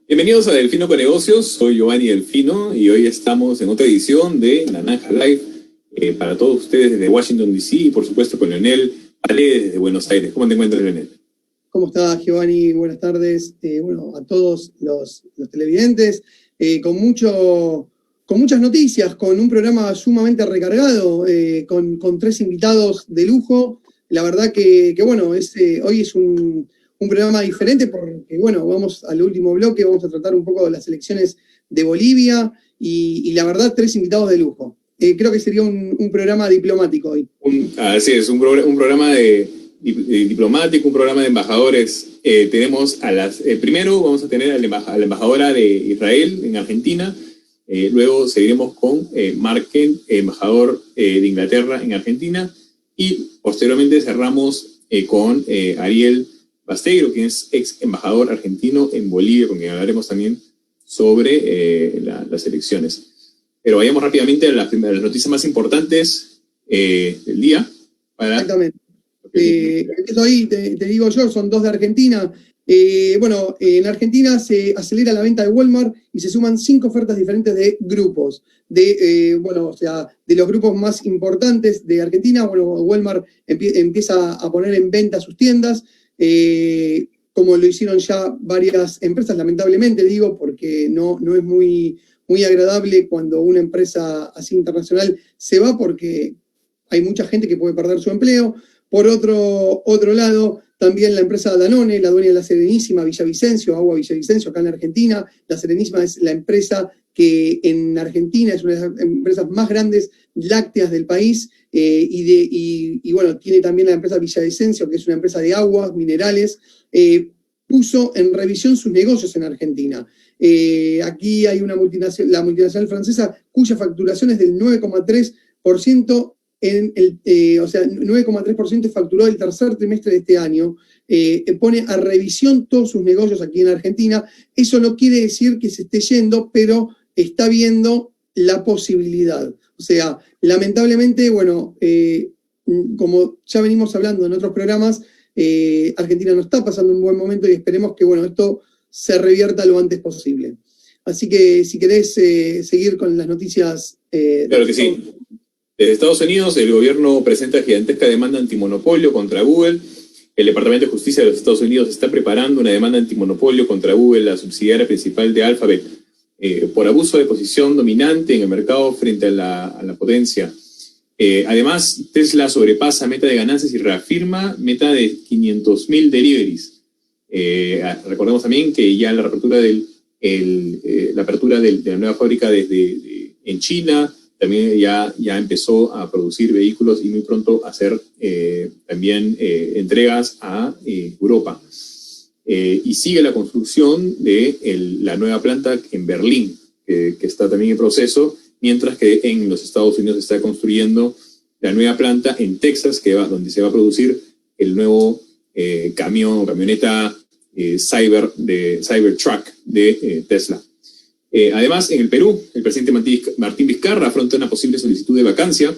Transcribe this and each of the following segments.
Bienvenidos a Delfino con Negocios, soy Giovanni Delfino y hoy estamos en otra edición de La Naranja Live para todos ustedes desde Washington DC y por supuesto con Leonel Paredes desde Buenos Aires. ¿Cómo te encuentras, Leonel? ¿Cómo está, Giovanni? Buenas tardes. A todos los televidentes, con muchas noticias, con un programa sumamente recargado, con 3 invitados de lujo. La verdad que hoy es un programa diferente porque, vamos al último bloque, vamos a tratar un poco de las elecciones de Bolivia y la verdad, 3 invitados de lujo. Creo que sería un programa diplomático hoy. Así es, un programa diplomático, un programa de embajadores. Tenemos primero vamos a tener a la embajadora de Israel en Argentina, luego seguiremos con Mark Kent, embajador de Inglaterra en Argentina, y posteriormente cerramos con Ariel Basteiro, quien es ex embajador argentino en Bolivia, con quien hablaremos también sobre las elecciones. Pero vayamos rápidamente a las noticias más importantes del día. Exactamente. Empiezo ahí, te digo yo, son 2 de Argentina. En Argentina se acelera la venta de Walmart y se suman 5 ofertas diferentes de grupos. De los grupos más importantes de Argentina, Walmart empieza a poner en venta sus tiendas, como lo hicieron ya varias empresas, lamentablemente digo, porque no es muy agradable cuando una empresa así internacional se va, porque hay mucha gente que puede perder su empleo. Por otro lado, también la empresa Danone, la dueña de La Serenísima, Villavicencio, Agua Villavicencio, acá en Argentina. La Serenísima es la empresa que en Argentina es una de las empresas más grandes lácteas del país, tiene también la empresa Villavicencio, que es una empresa de aguas, minerales. Puso en revisión sus negocios en Argentina. Aquí hay la multinacional francesa, cuya facturación es del 9,3%. 9,3% facturó el tercer trimestre de este año, pone a revisión todos sus negocios aquí en Argentina. Eso no quiere decir que se esté yendo, pero está viendo la posibilidad. O sea, lamentablemente, como ya venimos hablando en otros programas, Argentina no está pasando un buen momento y esperemos que esto se revierta lo antes posible. Así que si querés seguir con las noticias... Claro que sí. Desde Estados Unidos, el gobierno presenta gigantesca demanda antimonopolio contra Google. El Departamento de Justicia de los Estados Unidos está preparando una demanda antimonopolio contra Google, la subsidiaria principal de Alphabet, por abuso de posición dominante en el mercado frente a la potencia. Además, Tesla sobrepasa meta de ganancias y reafirma meta de 500.000 deliveries. Recordemos también que ya la apertura de la nueva fábrica en China también ya empezó a producir vehículos y muy pronto a hacer también entregas a Europa. Y sigue la construcción de la nueva planta en Berlín, que está también en proceso, mientras que en los Estados Unidos se está construyendo la nueva planta en Texas, donde se va a producir el nuevo camión o camioneta Cybertruck de Tesla. Además, en el Perú, el presidente Martín Vizcarra afronta una posible solicitud de vacancia.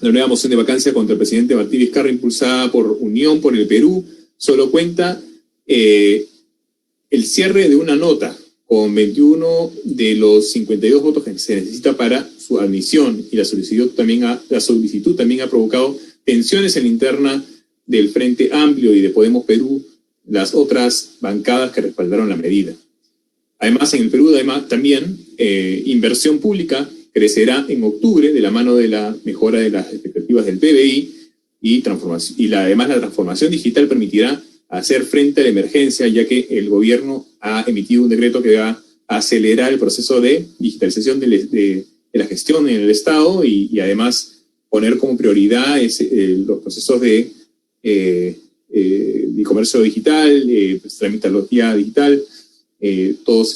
La nueva moción de vacancia contra el presidente Martín Vizcarra, impulsada por Unión por el Perú, solo cuenta el cierre de una nota con 21 de los 52 votos que se necesita para su admisión, y la solicitud también ha provocado tensiones en la interna del Frente Amplio y de Podemos Perú, las otras bancadas que respaldaron la medida. Además, en el Perú también inversión pública crecerá en octubre de la mano de la mejora de las expectativas del PBI además la transformación digital permitirá hacer frente a la emergencia, ya que el gobierno ha emitido un decreto que va a acelerar el proceso de digitalización de la gestión en el Estado y además poner como prioridad los procesos de comercio digital, tramitología digital, todo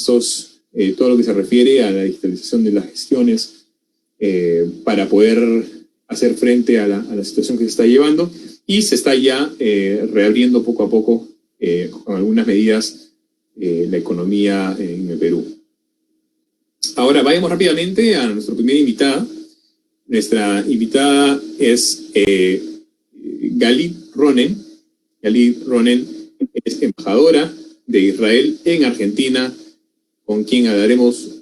lo que se refiere a la digitalización de las gestiones para poder hacer frente a la situación que se está llevando, y se está ya reabriendo poco a poco con algunas medidas la economía en el Perú. Ahora vayamos rápidamente a nuestra primera invitada. Nuestra invitada es Galit Ronen. Galit Ronen es embajadora de Israel en Argentina con quien hablaremos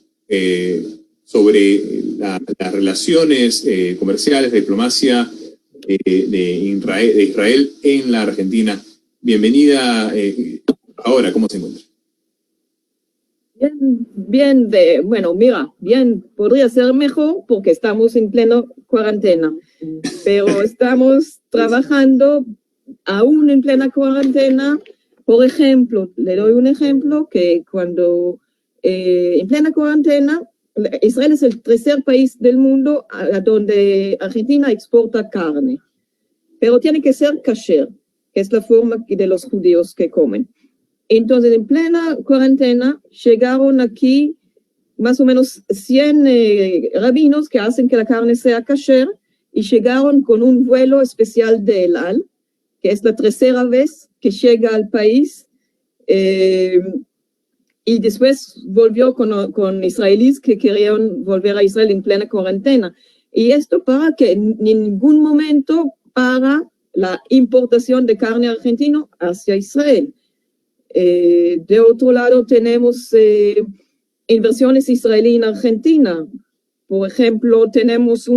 sobre las relaciones comerciales, de diplomacia de Israel en la Argentina. Bienvenida ahora, ¿cómo se encuentra? Bien, bueno, mira, bien, podría ser mejor porque estamos en plena cuarentena, pero estamos trabajando aún en plena cuarentena. Por ejemplo, le doy un ejemplo que cuando en plena cuarentena, Israel es el tercer país del mundo a donde Argentina exporta carne, pero tiene que ser kasher, que es la forma de los judíos que comen. Entonces, en plena cuarentena, llegaron aquí más o menos 100 rabinos que hacen que la carne sea kasher y llegaron con un vuelo especial de El Al, que es la tercera vez que llega al país, y después volvió con israelíes que querían volver a Israel en plena cuarentena. Y esto para que en ningún momento para la importación de carne argentina hacia Israel. De otro lado tenemos inversiones israelíes en Argentina. Por ejemplo, tenemos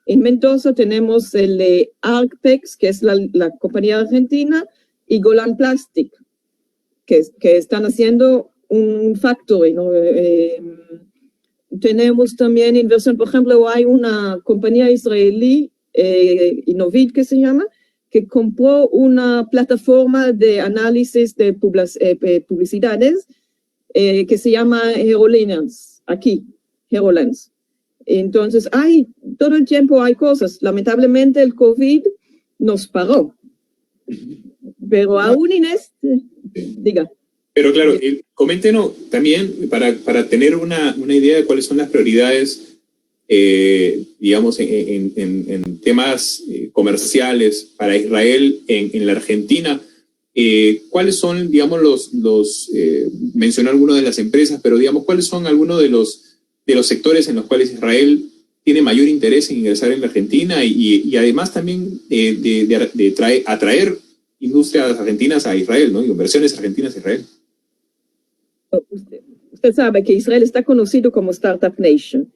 en Mendoza tenemos el Arcpex, que es la compañía argentina, y Golan Plastic, que están haciendo un factory, ¿no? Tenemos también inversión, por ejemplo, hay una compañía israelí, Innovid, que se llama, que compró una plataforma de análisis de publicidades que se llama HeroLens, aquí, HeroLens. Entonces, todo el tiempo hay cosas. Lamentablemente el COVID nos paró. Pero aún en diga. Pero claro, coméntenos también para tener una idea de cuáles son las prioridades, digamos, en temas comerciales para Israel en la Argentina. ¿Cuáles son, digamos, mencionó algunas de las empresas, pero digamos, cuáles son algunos de los sectores en los cuales Israel tiene mayor interés en ingresar en la Argentina y además también de atraer industrias argentinas a Israel, ¿no? Inversiones argentinas a Israel? Usted sabe que Israel está conocido como Startup Nation.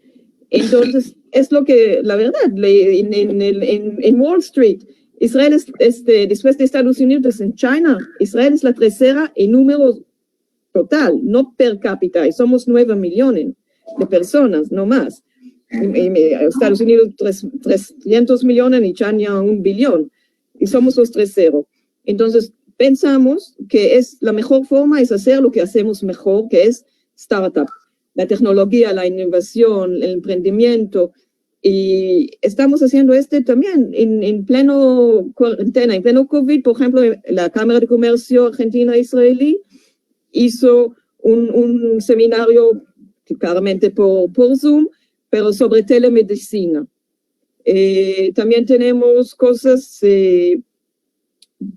Entonces, es lo que, la verdad, en Wall Street, Israel es después de Estados Unidos en China, Israel es la tercera en número total, no per cápita, y somos 9 millones de personas, no más. Estados Unidos 300 millones y China 1 billón, y somos los 3-0. Entonces, pensamos que la mejor forma es hacer lo que hacemos mejor, que es startup, la tecnología, la innovación, el emprendimiento, y estamos haciendo también en pleno cuarentena, en pleno COVID. Por ejemplo, la Cámara de Comercio Argentina-Israelí hizo un seminario, claramente por Zoom, pero sobre telemedicina. También tenemos cosas,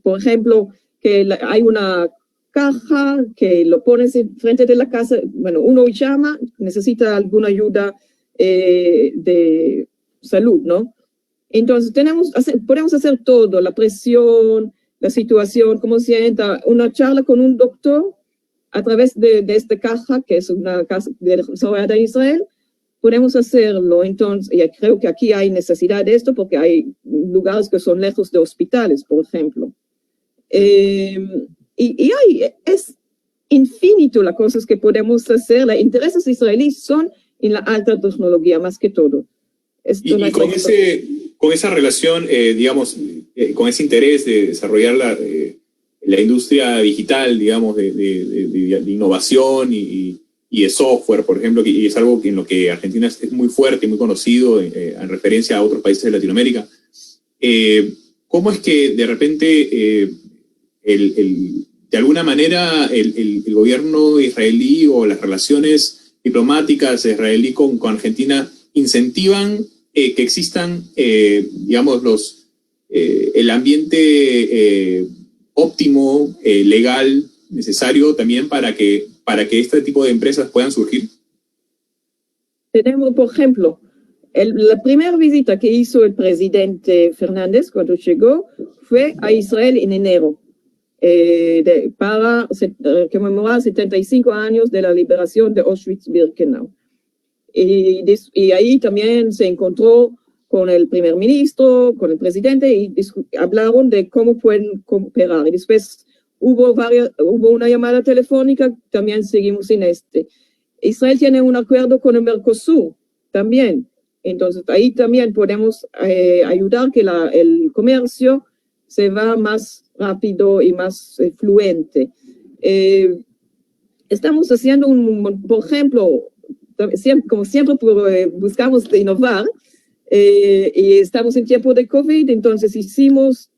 por ejemplo, que hay una caja que lo pones frente de la casa, bueno, uno llama, necesita alguna ayuda de salud, ¿no? Entonces podemos hacer todo, la presión, la situación, cómo se sienta, una charla con un doctor a través de esta caja, que es una caja de Israel, podemos hacerlo. Entonces, y creo que aquí hay necesidad de esto porque hay lugares que son lejos de hospitales, por ejemplo. Es infinito las cosas que podemos hacer. Los intereses israelíes son en la alta tecnología, más que todo. Y con esa relación, digamos, con ese interés de desarrollar la industria digital, digamos, de innovación y de software, por ejemplo, y es algo en lo que Argentina es muy fuerte y muy conocido en referencia a otros países de Latinoamérica. ¿Cómo es que de repente de alguna manera el gobierno israelí o las relaciones diplomáticas israelí con Argentina incentivan que existan, digamos, el ambiente óptimo, legal, necesario también para que este tipo de empresas puedan surgir? Tenemos, por ejemplo, la primera visita que hizo el presidente Fernández cuando llegó fue a Israel en enero. para conmemorar 75 años de la liberación de Auschwitz-Birkenau. Y ahí también se encontró con el primer ministro, con el presidente, y hablaron de cómo pueden cooperar. Y después hubo una llamada telefónica, también seguimos en Israel tiene un acuerdo con el Mercosur también. Entonces, ahí también podemos ayudar que el comercio se va más rápido y más fluente. Estamos haciendo, por ejemplo, como siempre buscamos de innovar, y estamos en tiempo de COVID, entonces hicimos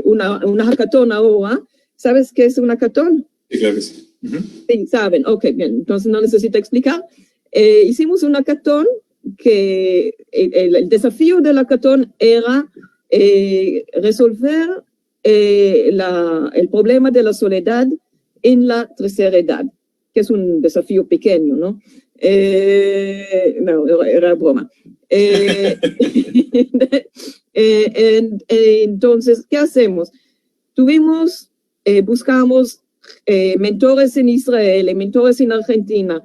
una hackathon ahora. ¿Sabes qué es una hackathon? Sí, claro que sí. Sí, saben. Ok, bien, entonces no necesito explicar. Hicimos una hackathon que el desafío de la hackathon era resolver el problema de la soledad en la tercera edad, que es un desafío pequeño, ¿no? No, era broma. Entonces, ¿qué hacemos? Buscamos mentores en Israel, mentores en Argentina,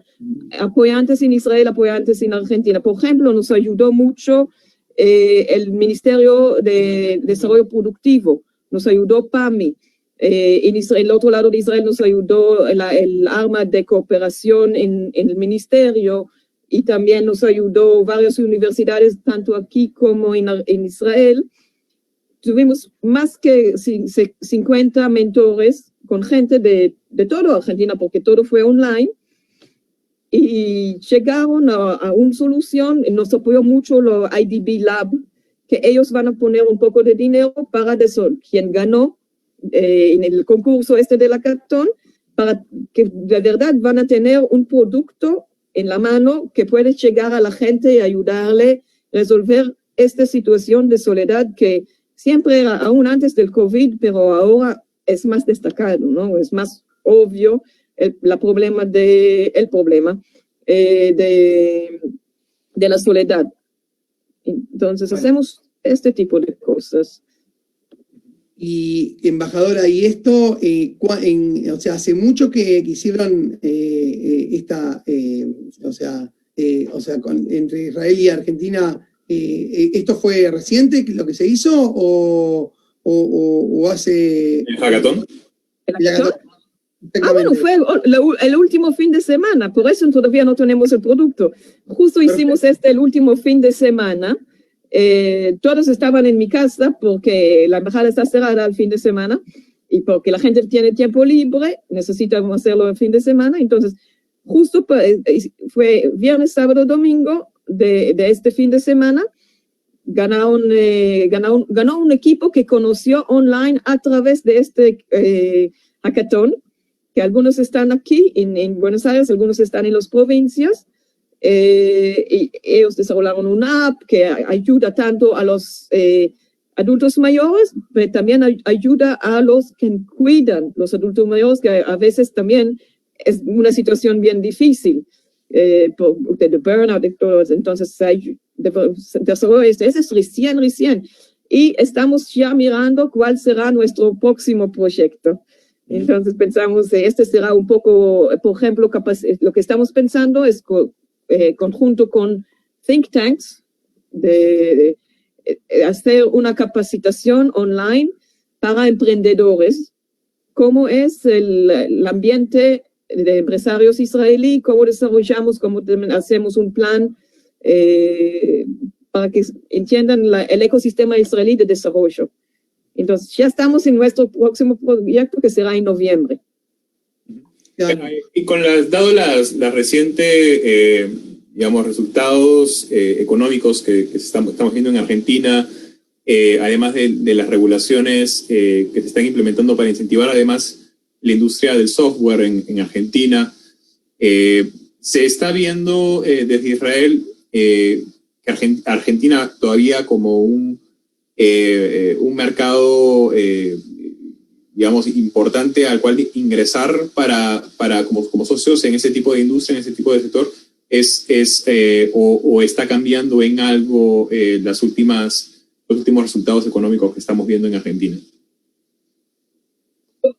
apoyantes en Israel, apoyantes en Argentina. Por ejemplo, nos ayudó mucho el Ministerio de Desarrollo Productivo, nos ayudó PAMI. En Israel, el otro lado de Israel nos ayudó el arma de cooperación en el ministerio, y también nos ayudó varias universidades, tanto aquí como en Israel. Tuvimos más que 50 mentores con gente de toda Argentina, porque todo fue online, y llegaron a una solución. Nos apoyó mucho lo IDB Lab, que ellos van a poner un poco de dinero para quien ganó en el concurso de la hackathon, para que de verdad van a tener un producto en la mano que puede llegar a la gente y ayudarle a resolver esta situación de soledad que siempre era, aún antes del COVID, pero ahora es más destacado, ¿no? Es más obvio el problema de la soledad. Entonces, hacemos este tipo de cosas. Y embajadora, y esto, o sea, hace mucho que hicieron entre Israel y Argentina, ¿esto fue reciente lo que se hizo o hace? ¿El hackathon? ¿El hackathon? Bueno, fue el último fin de semana, por eso todavía no tenemos el producto. Justo hicimos el último fin de semana. Todos estaban en mi casa porque la embajada está cerrada el fin de semana y porque la gente tiene tiempo libre, necesitamos hacerlo el fin de semana. Entonces, justo fue viernes, sábado, domingo de este fin de semana. Ganó un equipo que conoció online a través de hackathon, que algunos están aquí en Buenos Aires, algunos están en las provincias. Y ellos desarrollaron una app que ayuda tanto a los adultos mayores, pero también ayuda a los que cuidan los adultos mayores, que a veces también es una situación bien difícil, de burnout y todo. Entonces, desarrollo ese es recién, y estamos ya mirando cuál será nuestro próximo proyecto. Entonces, pensamos, será un poco, por ejemplo, lo que estamos pensando es conjunto con think tanks, de hacer una capacitación online para emprendedores, cómo es el ambiente de empresarios israelí, cómo desarrollamos, cómo hacemos un plan para que entiendan el ecosistema israelí de desarrollo. Entonces, ya estamos en nuestro próximo proyecto, que será en noviembre. Y dado las recientes, digamos, resultados económicos que estamos viendo en Argentina, además de las regulaciones que se están implementando para incentivar además la industria del software en Argentina, se está viendo desde Israel que Argentina todavía como un mercado digamos, importante al cual ingresar para como socios en ese tipo de industria, en ese tipo de sector, o está cambiando en algo los últimos resultados económicos que estamos viendo en Argentina?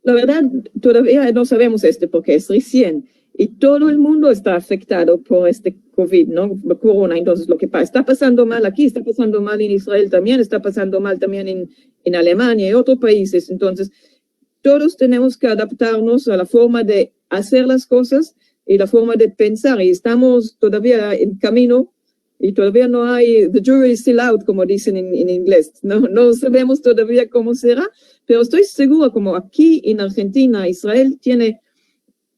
La verdad, todavía no sabemos porque es recién. Y todo el mundo está afectado por este COVID, ¿no? Corona. Entonces, lo que está pasando mal aquí, está pasando mal en Israel también, está pasando mal también en Alemania y otros países. Entonces, todos tenemos que adaptarnos a la forma de hacer las cosas y la forma de pensar. Y estamos todavía en camino y todavía no hay, the jury is still out, como dicen en inglés. No sabemos todavía cómo será, pero estoy segura como aquí en Argentina, Israel tiene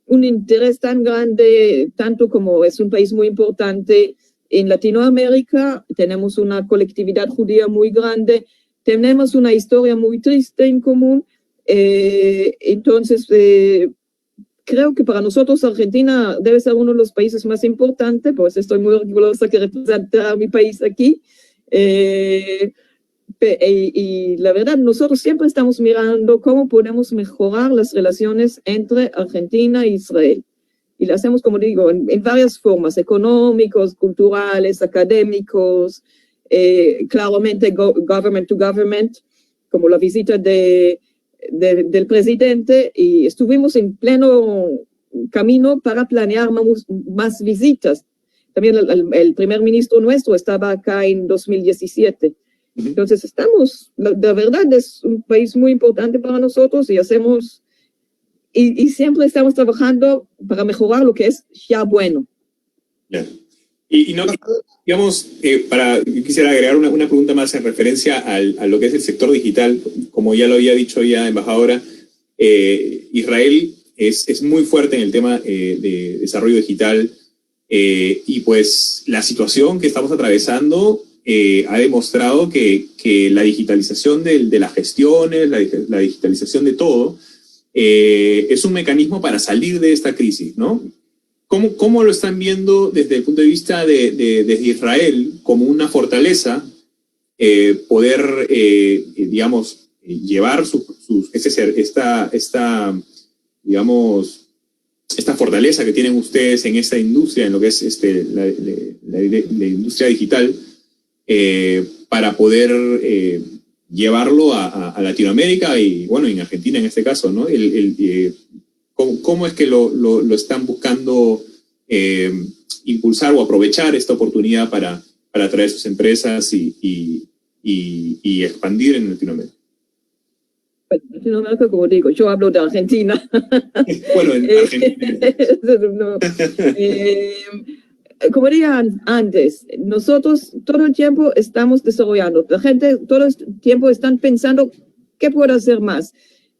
un interés tan grande, tanto como es un país muy importante. En Latinoamérica tenemos una colectividad judía muy grande, tenemos una historia muy triste en común. Entonces, creo que para nosotros Argentina debe ser uno de los países más importantes, pues estoy muy orgullosa que representa a mi país aquí. Y la verdad, nosotros siempre estamos mirando cómo podemos mejorar las relaciones entre Argentina e Israel. Y lo hacemos, como digo, en varias formas, económicos, culturales, académicos, claramente government to government, como la visita del presidente, y estuvimos en pleno camino para planear más visitas. También el primer ministro nuestro estaba acá en 2017. Entonces la verdad es un país muy importante para nosotros y hacemos, y siempre estamos trabajando para mejorar lo que es ya bueno. Yeah. Y no, digamos, yo quisiera agregar una pregunta más en referencia a lo que es el sector digital. Como ya lo había dicho ya, embajadora, Israel es muy fuerte en el tema de desarrollo digital y pues la situación que estamos atravesando ha demostrado que la digitalización de las gestiones, la digitalización de todo, es un mecanismo para salir de esta crisis, ¿no? ¿Cómo lo están viendo desde el punto de vista desde Israel como una fortaleza poder, digamos, llevar esta fortaleza que tienen ustedes en esta industria, en lo que es la industria digital, para poder llevarlo a Latinoamérica y, bueno, en Argentina en este caso, ¿no? ¿Cómo es que lo están buscando impulsar o aprovechar esta oportunidad para atraer sus empresas y expandir en Latinoamérica? Latinoamérica, como digo, yo hablo de Argentina. Bueno, en Argentina. Como dije antes, nosotros todo el tiempo estamos desarrollando. La gente todo el tiempo están pensando qué puedo hacer más.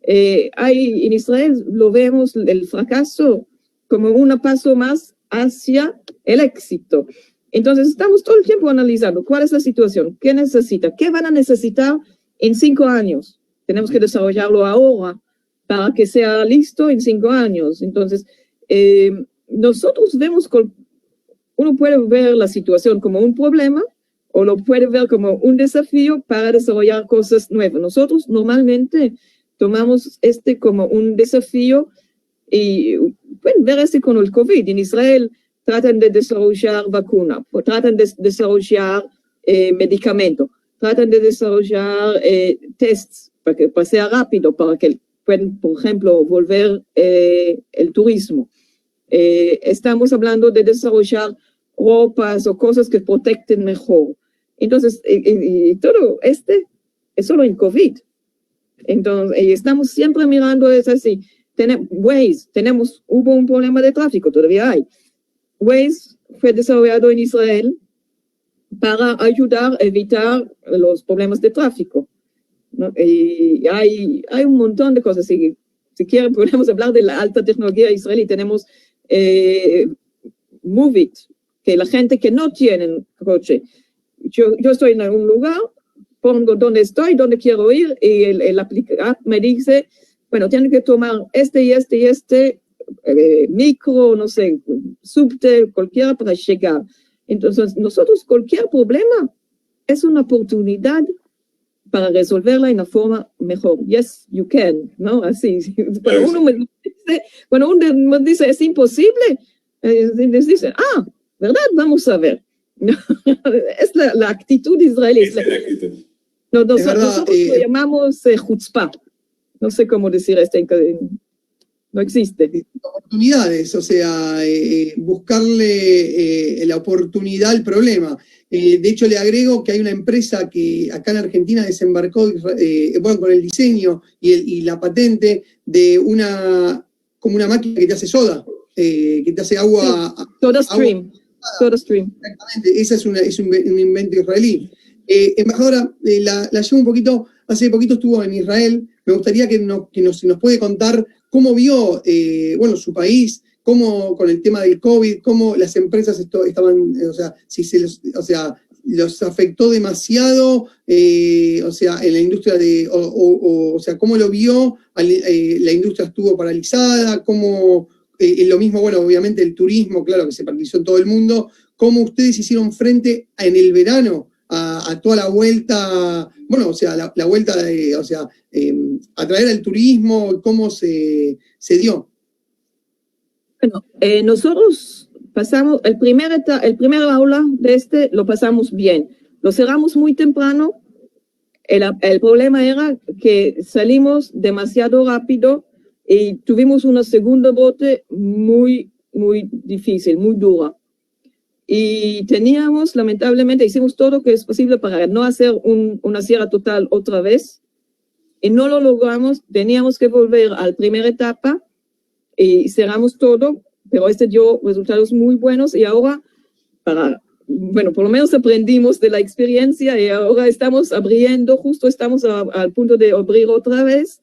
En Israel lo vemos el fracaso como un paso más hacia el éxito. Entonces estamos todo el tiempo analizando cuál es la situación, qué necesita, qué van a necesitar en 5 años. Tenemos que desarrollarlo ahora para que sea listo en 5 años. Entonces, nosotros vemos, uno puede ver la situación como un problema o lo puede ver como un desafío para desarrollar cosas nuevas. Nosotros normalmente tomamos como un desafío y pueden ver con el COVID. En Israel tratan de desarrollar vacuna, o tratan de desarrollar medicamento, tratan de desarrollar tests para que sea rápido, para que puedan, por ejemplo, volver el turismo. Estamos hablando de desarrollar ropas o cosas que protegen mejor. Entonces, y todo es solo en COVID. Entonces, estamos siempre mirando, es así. Waze, hubo un problema de tráfico, todavía hay. Waze fue desarrollado en Israel para ayudar a evitar los problemas de tráfico, ¿no? Y hay un montón de cosas. Si quieren, podemos hablar de la alta tecnología israelí. Tenemos Movit, que la gente que no tiene coche, yo estoy en algún lugar, pongo dónde estoy, dónde quiero ir, y el app me dice, bueno, tienen que tomar este micro, no sé, subte, cualquiera para llegar. Entonces, nosotros, cualquier problema es una oportunidad para resolverla en una forma mejor. Yes, you can, ¿no? Así. Cuando uno me dice, es imposible, les dice, ¿verdad? Vamos a ver. Es la actitud israelí. Nosotros lo llamamos chutzpah. no sé cómo decir no existe. Oportunidades, o sea, buscarle la oportunidad al problema. De hecho, le agrego que hay una empresa que acá en Argentina desembarcó, bueno, con el diseño y la patente de como una máquina que te hace soda, que te hace agua. Sí, SodaStream. SodaStream. Exactamente, ese es un invento israelí. Embajadora, la llevo un poquito, hace poquito estuvo en Israel, me gustaría que nos puede contar cómo vio, bueno, su país, cómo con el tema del COVID, cómo las empresas estaban, o sea, los afectó demasiado, o sea, en la industria o sea, cómo lo vio, la industria estuvo paralizada, cómo, lo mismo, bueno, obviamente el turismo, claro, que se paralizó en todo el mundo, cómo ustedes hicieron frente en el verano a toda la vuelta, bueno, o sea, la vuelta de, o sea, atraer al turismo, cómo se dio. Bueno, nosotros pasamos, el primer aula de lo pasamos bien. Lo cerramos muy temprano. El problema era que salimos demasiado rápido y tuvimos una segunda brote muy, muy difícil, muy dura. Y lamentablemente, hicimos todo lo que es posible para no hacer una cierre total otra vez. Y no lo logramos, teníamos que volver a la primera etapa y cerramos todo, pero dio resultados muy buenos y ahora, bueno, por lo menos aprendimos de la experiencia y ahora estamos abriendo, justo estamos al punto de abrir otra vez,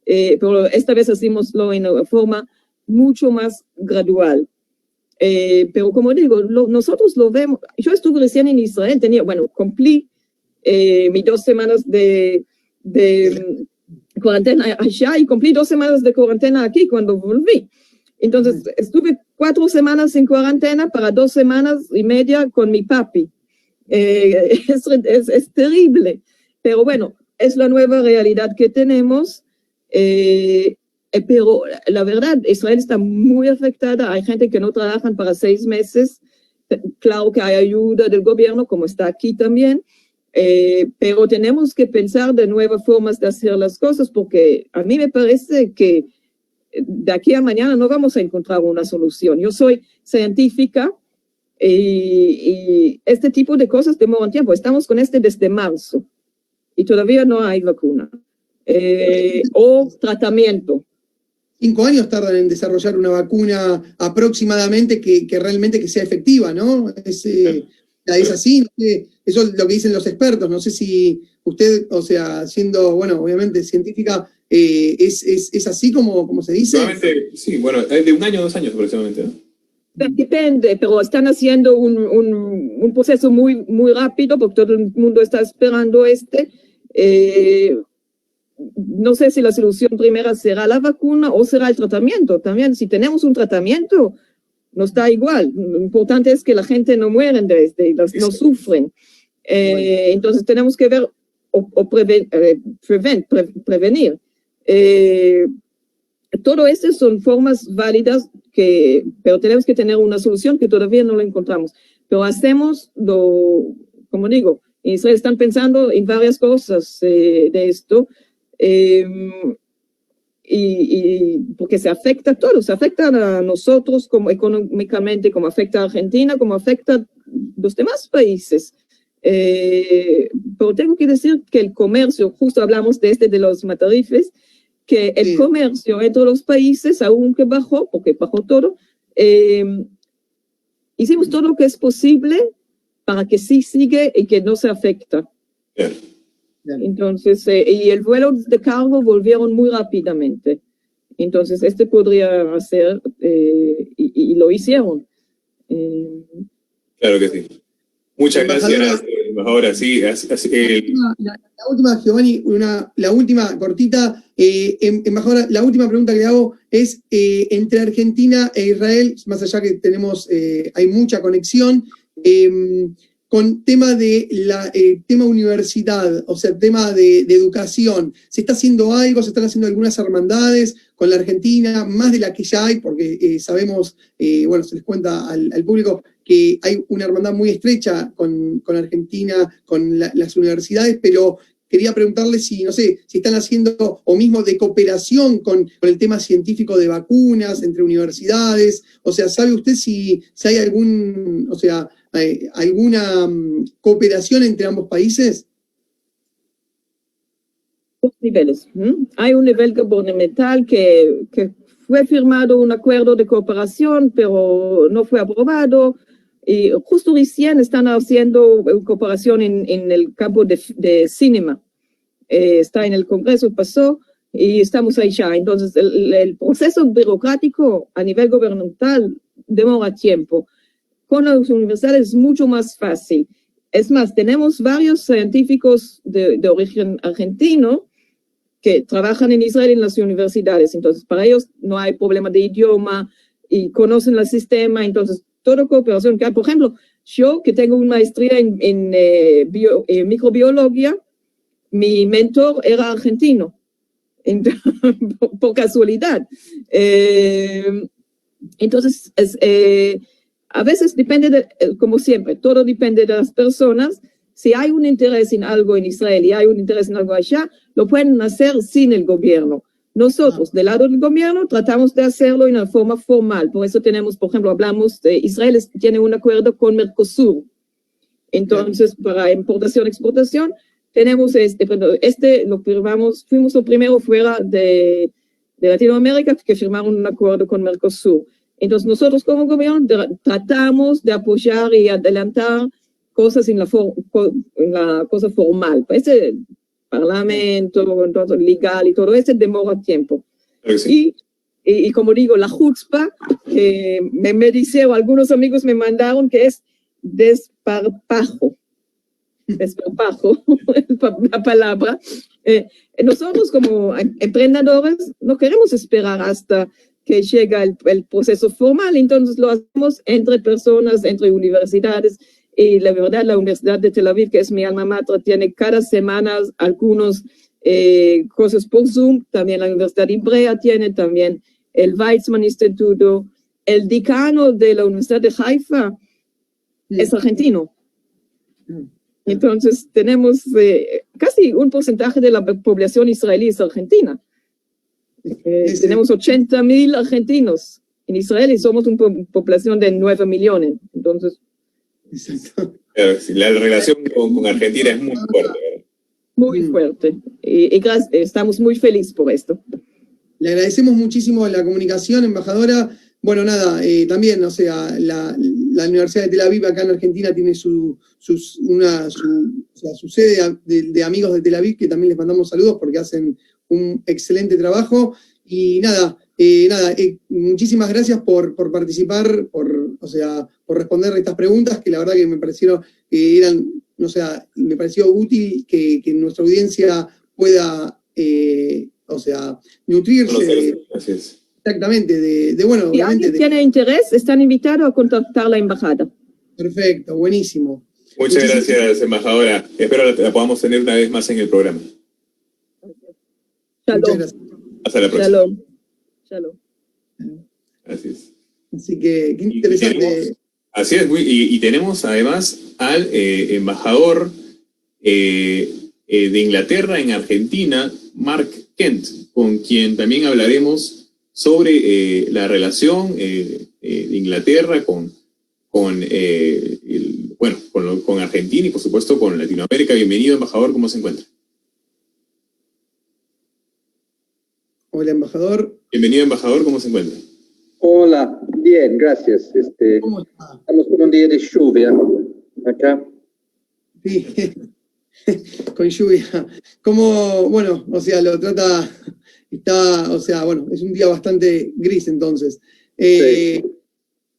pero esta vez hacímoslo en una forma mucho más gradual. Pero como digo, nosotros lo vemos. Yo estuve recién en Israel, cumplí mis 2 semanas de cuarentena allá y cumplí 2 semanas de cuarentena aquí cuando volví. Entonces estuve 4 semanas en cuarentena para 2 semanas y media con mi papi. Es terrible, pero bueno, es la nueva realidad que tenemos. Pero la verdad, Israel está muy afectada. Hay gente que no trabajan para 6 meses. Claro que hay ayuda del gobierno, como está aquí también. Pero tenemos que pensar de nuevas formas de hacer las cosas, porque a mí me parece que de aquí a mañana no vamos a encontrar una solución. Yo soy científica y este tipo de cosas demoran tiempo. Estamos con desde marzo y todavía no hay vacuna o tratamiento. 5 años tardan en desarrollar una vacuna aproximadamente que realmente que sea efectiva, ¿no? Es así, no sé, eso es lo que dicen los expertos, no sé si usted, o sea, siendo, bueno, obviamente científica, es así como se dice. Sí, bueno, de 1 año, 2 años aproximadamente, ¿no? Depende, pero están haciendo un proceso muy, muy rápido porque todo el mundo está esperando no sé si la solución primera será la vacuna o será el tratamiento. También, si tenemos un tratamiento, nos da igual. Lo importante es que la gente no muera no sufren. Entonces, tenemos que ver prevenir. Todo esto son formas válidas, pero tenemos que tener una solución que todavía no la encontramos. Pero hacemos como digo, en Israel están pensando en varias cosas de esto. Y porque se afecta a todos, se afecta a nosotros como económicamente, como afecta a Argentina, como afecta a los demás países. Pero tengo que decir que el comercio, justo hablamos de los matarifes, que el comercio entre los países, aunque bajó, porque bajó todo, hicimos todo lo que es posible para que sí sigue y que no se afecta. Yeah. Entonces, y el vuelo de cargo volvieron muy rápidamente. Entonces, podría hacer, y lo hicieron. Claro que sí. Muchas gracias, embajadora. Sí, la última, Giovanni, la última cortita. Embajadora, la última pregunta que le hago es, entre Argentina e Israel, más allá que hay mucha conexión, con tema tema universidad, o sea, tema de educación, ¿se está haciendo algo? ¿Se están haciendo algunas hermandades con la Argentina, más de la que ya hay? Porque sabemos, bueno, se les cuenta al público que hay una hermandad muy estrecha con Argentina, con las universidades, pero quería preguntarle si, no sé, si están haciendo, o mismo de cooperación con el tema científico de vacunas entre universidades. O sea, ¿sabe usted si hay alguna cooperación entre ambos países? Dos niveles. Hay un nivel gubernamental que fue firmado un acuerdo de cooperación, pero no fue aprobado. Y justo recién están haciendo cooperación en el campo de cinema. Está en el Congreso, pasó, y estamos ahí ya. Entonces, el proceso burocrático a nivel gubernamental demora tiempo. Con las universidades es mucho más fácil. Es más, tenemos varios científicos de origen argentino que trabajan en Israel en las universidades. Entonces, para ellos no hay problema de idioma y conocen el sistema. Entonces, toda cooperación que hay. Por ejemplo, yo que tengo una maestría en microbiología, mi mentor era argentino, por casualidad. Entonces, a veces depende, como siempre, todo depende de las personas. Si hay un interés en algo en Israel y hay un interés en algo allá, lo pueden hacer sin el gobierno. Nosotros, del lado del gobierno, tratamos de hacerlo en una forma formal. Por eso tenemos, por ejemplo, hablamos de Israel tiene un acuerdo con Mercosur. Entonces, para importación y exportación, tenemos lo firmamos, fuimos lo primero fuera de Latinoamérica que firmaron un acuerdo con Mercosur. Entonces, nosotros como gobierno tratamos de apoyar y adelantar cosas en la cosa formal. Pues el parlamento, entonces, legal y todo eso demora tiempo. Sí. Y como digo, la chutzpah, que me dice, o algunos amigos me mandaron, que es desparpajo. Desparpajo, la palabra. Nosotros como emprendedores no queremos esperar hasta que llega el proceso formal, entonces lo hacemos entre personas, entre universidades. Y la verdad, la Universidad de Tel Aviv, que es mi alma mater, tiene cada semana algunos cosas por Zoom. También la Universidad de Hebrea tiene, también el Weizmann Instituto. El decano de la Universidad de Haifa es argentino. Entonces, tenemos casi un porcentaje de la población israelí es argentina. Tenemos 80,000 argentinos en Israel y somos una población de 9 millones. Entonces, exacto. La relación con Argentina es muy fuerte, ¿verdad? Muy fuerte. Y estamos muy felices por esto. Le agradecemos muchísimo la comunicación, embajadora. Bueno, nada, también, o sea, la Universidad de Tel Aviv acá en Argentina tiene su sede de amigos de Tel Aviv, que también les mandamos saludos porque hacen un excelente trabajo. Y nada, muchísimas gracias por participar, por responder estas preguntas, que la verdad que me parecieron que eran, me pareció útil que nuestra audiencia pueda, nutrirse. Así es. Exactamente, bueno, si alguien tiene interés, están invitados a contactar la embajada. Perfecto, buenísimo. Muchas gracias, embajadora. Espero la podamos tener una vez más en el programa. Shalom. Muchas gracias. Hasta la próxima. Shalom. Así es. Así que, qué interesante. Así es, y tenemos además al embajador de Inglaterra en Argentina, Mark Kent, con quien también hablaremos sobre la relación de Inglaterra con Argentina y por supuesto con Latinoamérica. Bienvenido, embajador, ¿cómo se encuentra? Hola, embajador. Bienvenido, embajador, ¿cómo se encuentra? Hola, bien, gracias. ¿Cómo está? Estamos con un día de lluvia acá. Sí, con lluvia. ¿Cómo, lo trata? Es un día bastante gris entonces. Sí.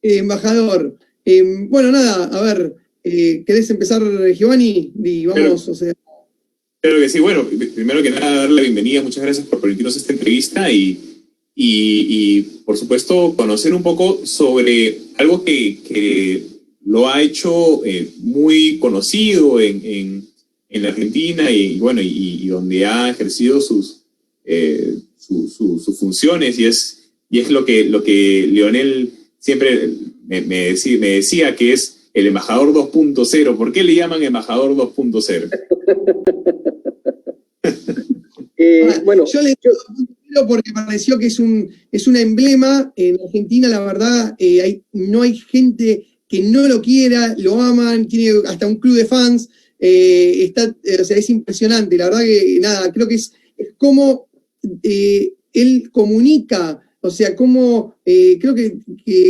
Embajador, a ver, ¿querés empezar, Giovanni? Y vamos, Claro que sí, bueno, primero que nada, darle la bienvenida, muchas gracias por permitirnos esta entrevista y por supuesto, conocer un poco sobre algo que lo ha hecho muy conocido en la Argentina y donde ha ejercido sus funciones y es lo que Leonel siempre me decía que es el embajador 2.0. ¿Por qué le llaman embajador 2.0? Bueno, yo le digo porque me pareció que es un emblema. En Argentina, la verdad, no hay gente que no lo quiera, lo aman, tiene hasta un club de fans. O sea, es impresionante. La verdad que, nada, creo que es como él comunica, o sea, como creo que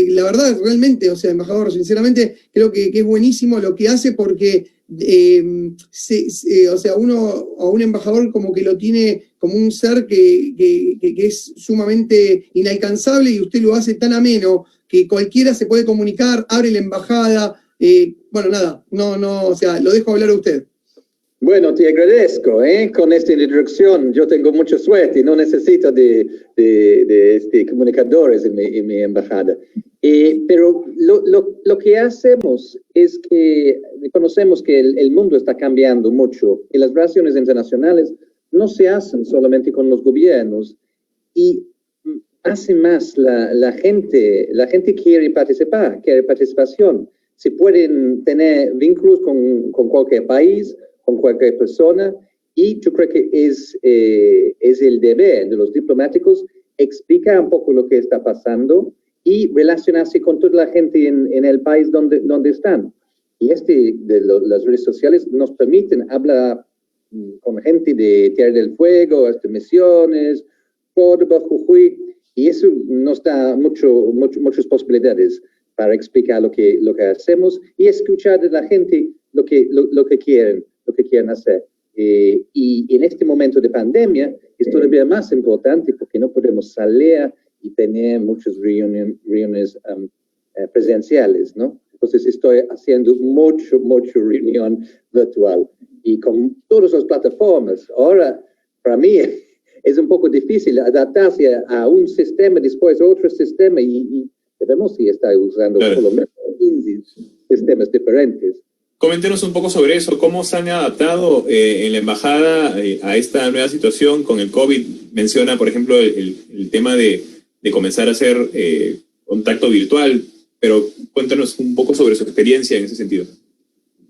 la verdad, realmente, o sea, embajador, sinceramente, creo que es buenísimo lo que hace porque o sea, uno a un embajador como que lo tiene como un ser que es sumamente inalcanzable, y usted lo hace tan ameno que cualquiera se puede comunicar, abre la embajada. Bueno, nada, no, o sea, lo dejo hablar a usted. Bueno, te agradezco con esta introducción. Yo tengo mucha suerte y no necesito de comunicadores en mi embajada. Pero lo que hacemos es que reconocemos que el mundo está cambiando mucho y las relaciones internacionales no se hacen solamente con los gobiernos, y hace más la gente quiere participar, quiere participación. Se pueden tener vínculos con cualquier país, con cualquier persona, y yo creo que es el deber de los diplomáticos explicar un poco lo que está pasando y relacionarse con toda la gente en el país donde están. Y las redes sociales nos permiten hablar con gente de Tierra del Fuego, hasta Misiones, Córdoba, Jujuy, y eso nos da muchas posibilidades para explicar lo que hacemos y escuchar de la gente lo que quieren hacer. Y en este momento de pandemia es todavía más importante porque no podemos salir y tener muchas reuniones presenciales, ¿no? Entonces estoy haciendo mucho reunión virtual y con todas las plataformas. Ahora, para mí es un poco difícil adaptarse a un sistema, después a otro sistema, y debemos estar usando por lo menos 15 sistemas diferentes. Coméntenos un poco sobre eso, cómo se han adaptado en la embajada a esta nueva situación con el COVID. Menciona, por ejemplo, el tema de comenzar a hacer contacto virtual, pero cuéntanos un poco sobre su experiencia en ese sentido.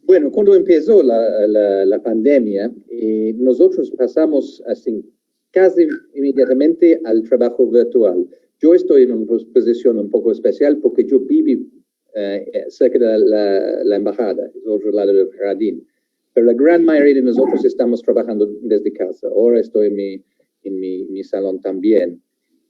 Bueno, cuando empezó la pandemia, nosotros pasamos así casi inmediatamente al trabajo virtual. Yo estoy en una posición un poco especial porque yo vivo cerca de la embajada, es otro lado del jardín. Pero la gran mayoría de nosotros estamos trabajando desde casa. Ahora estoy en mi salón también.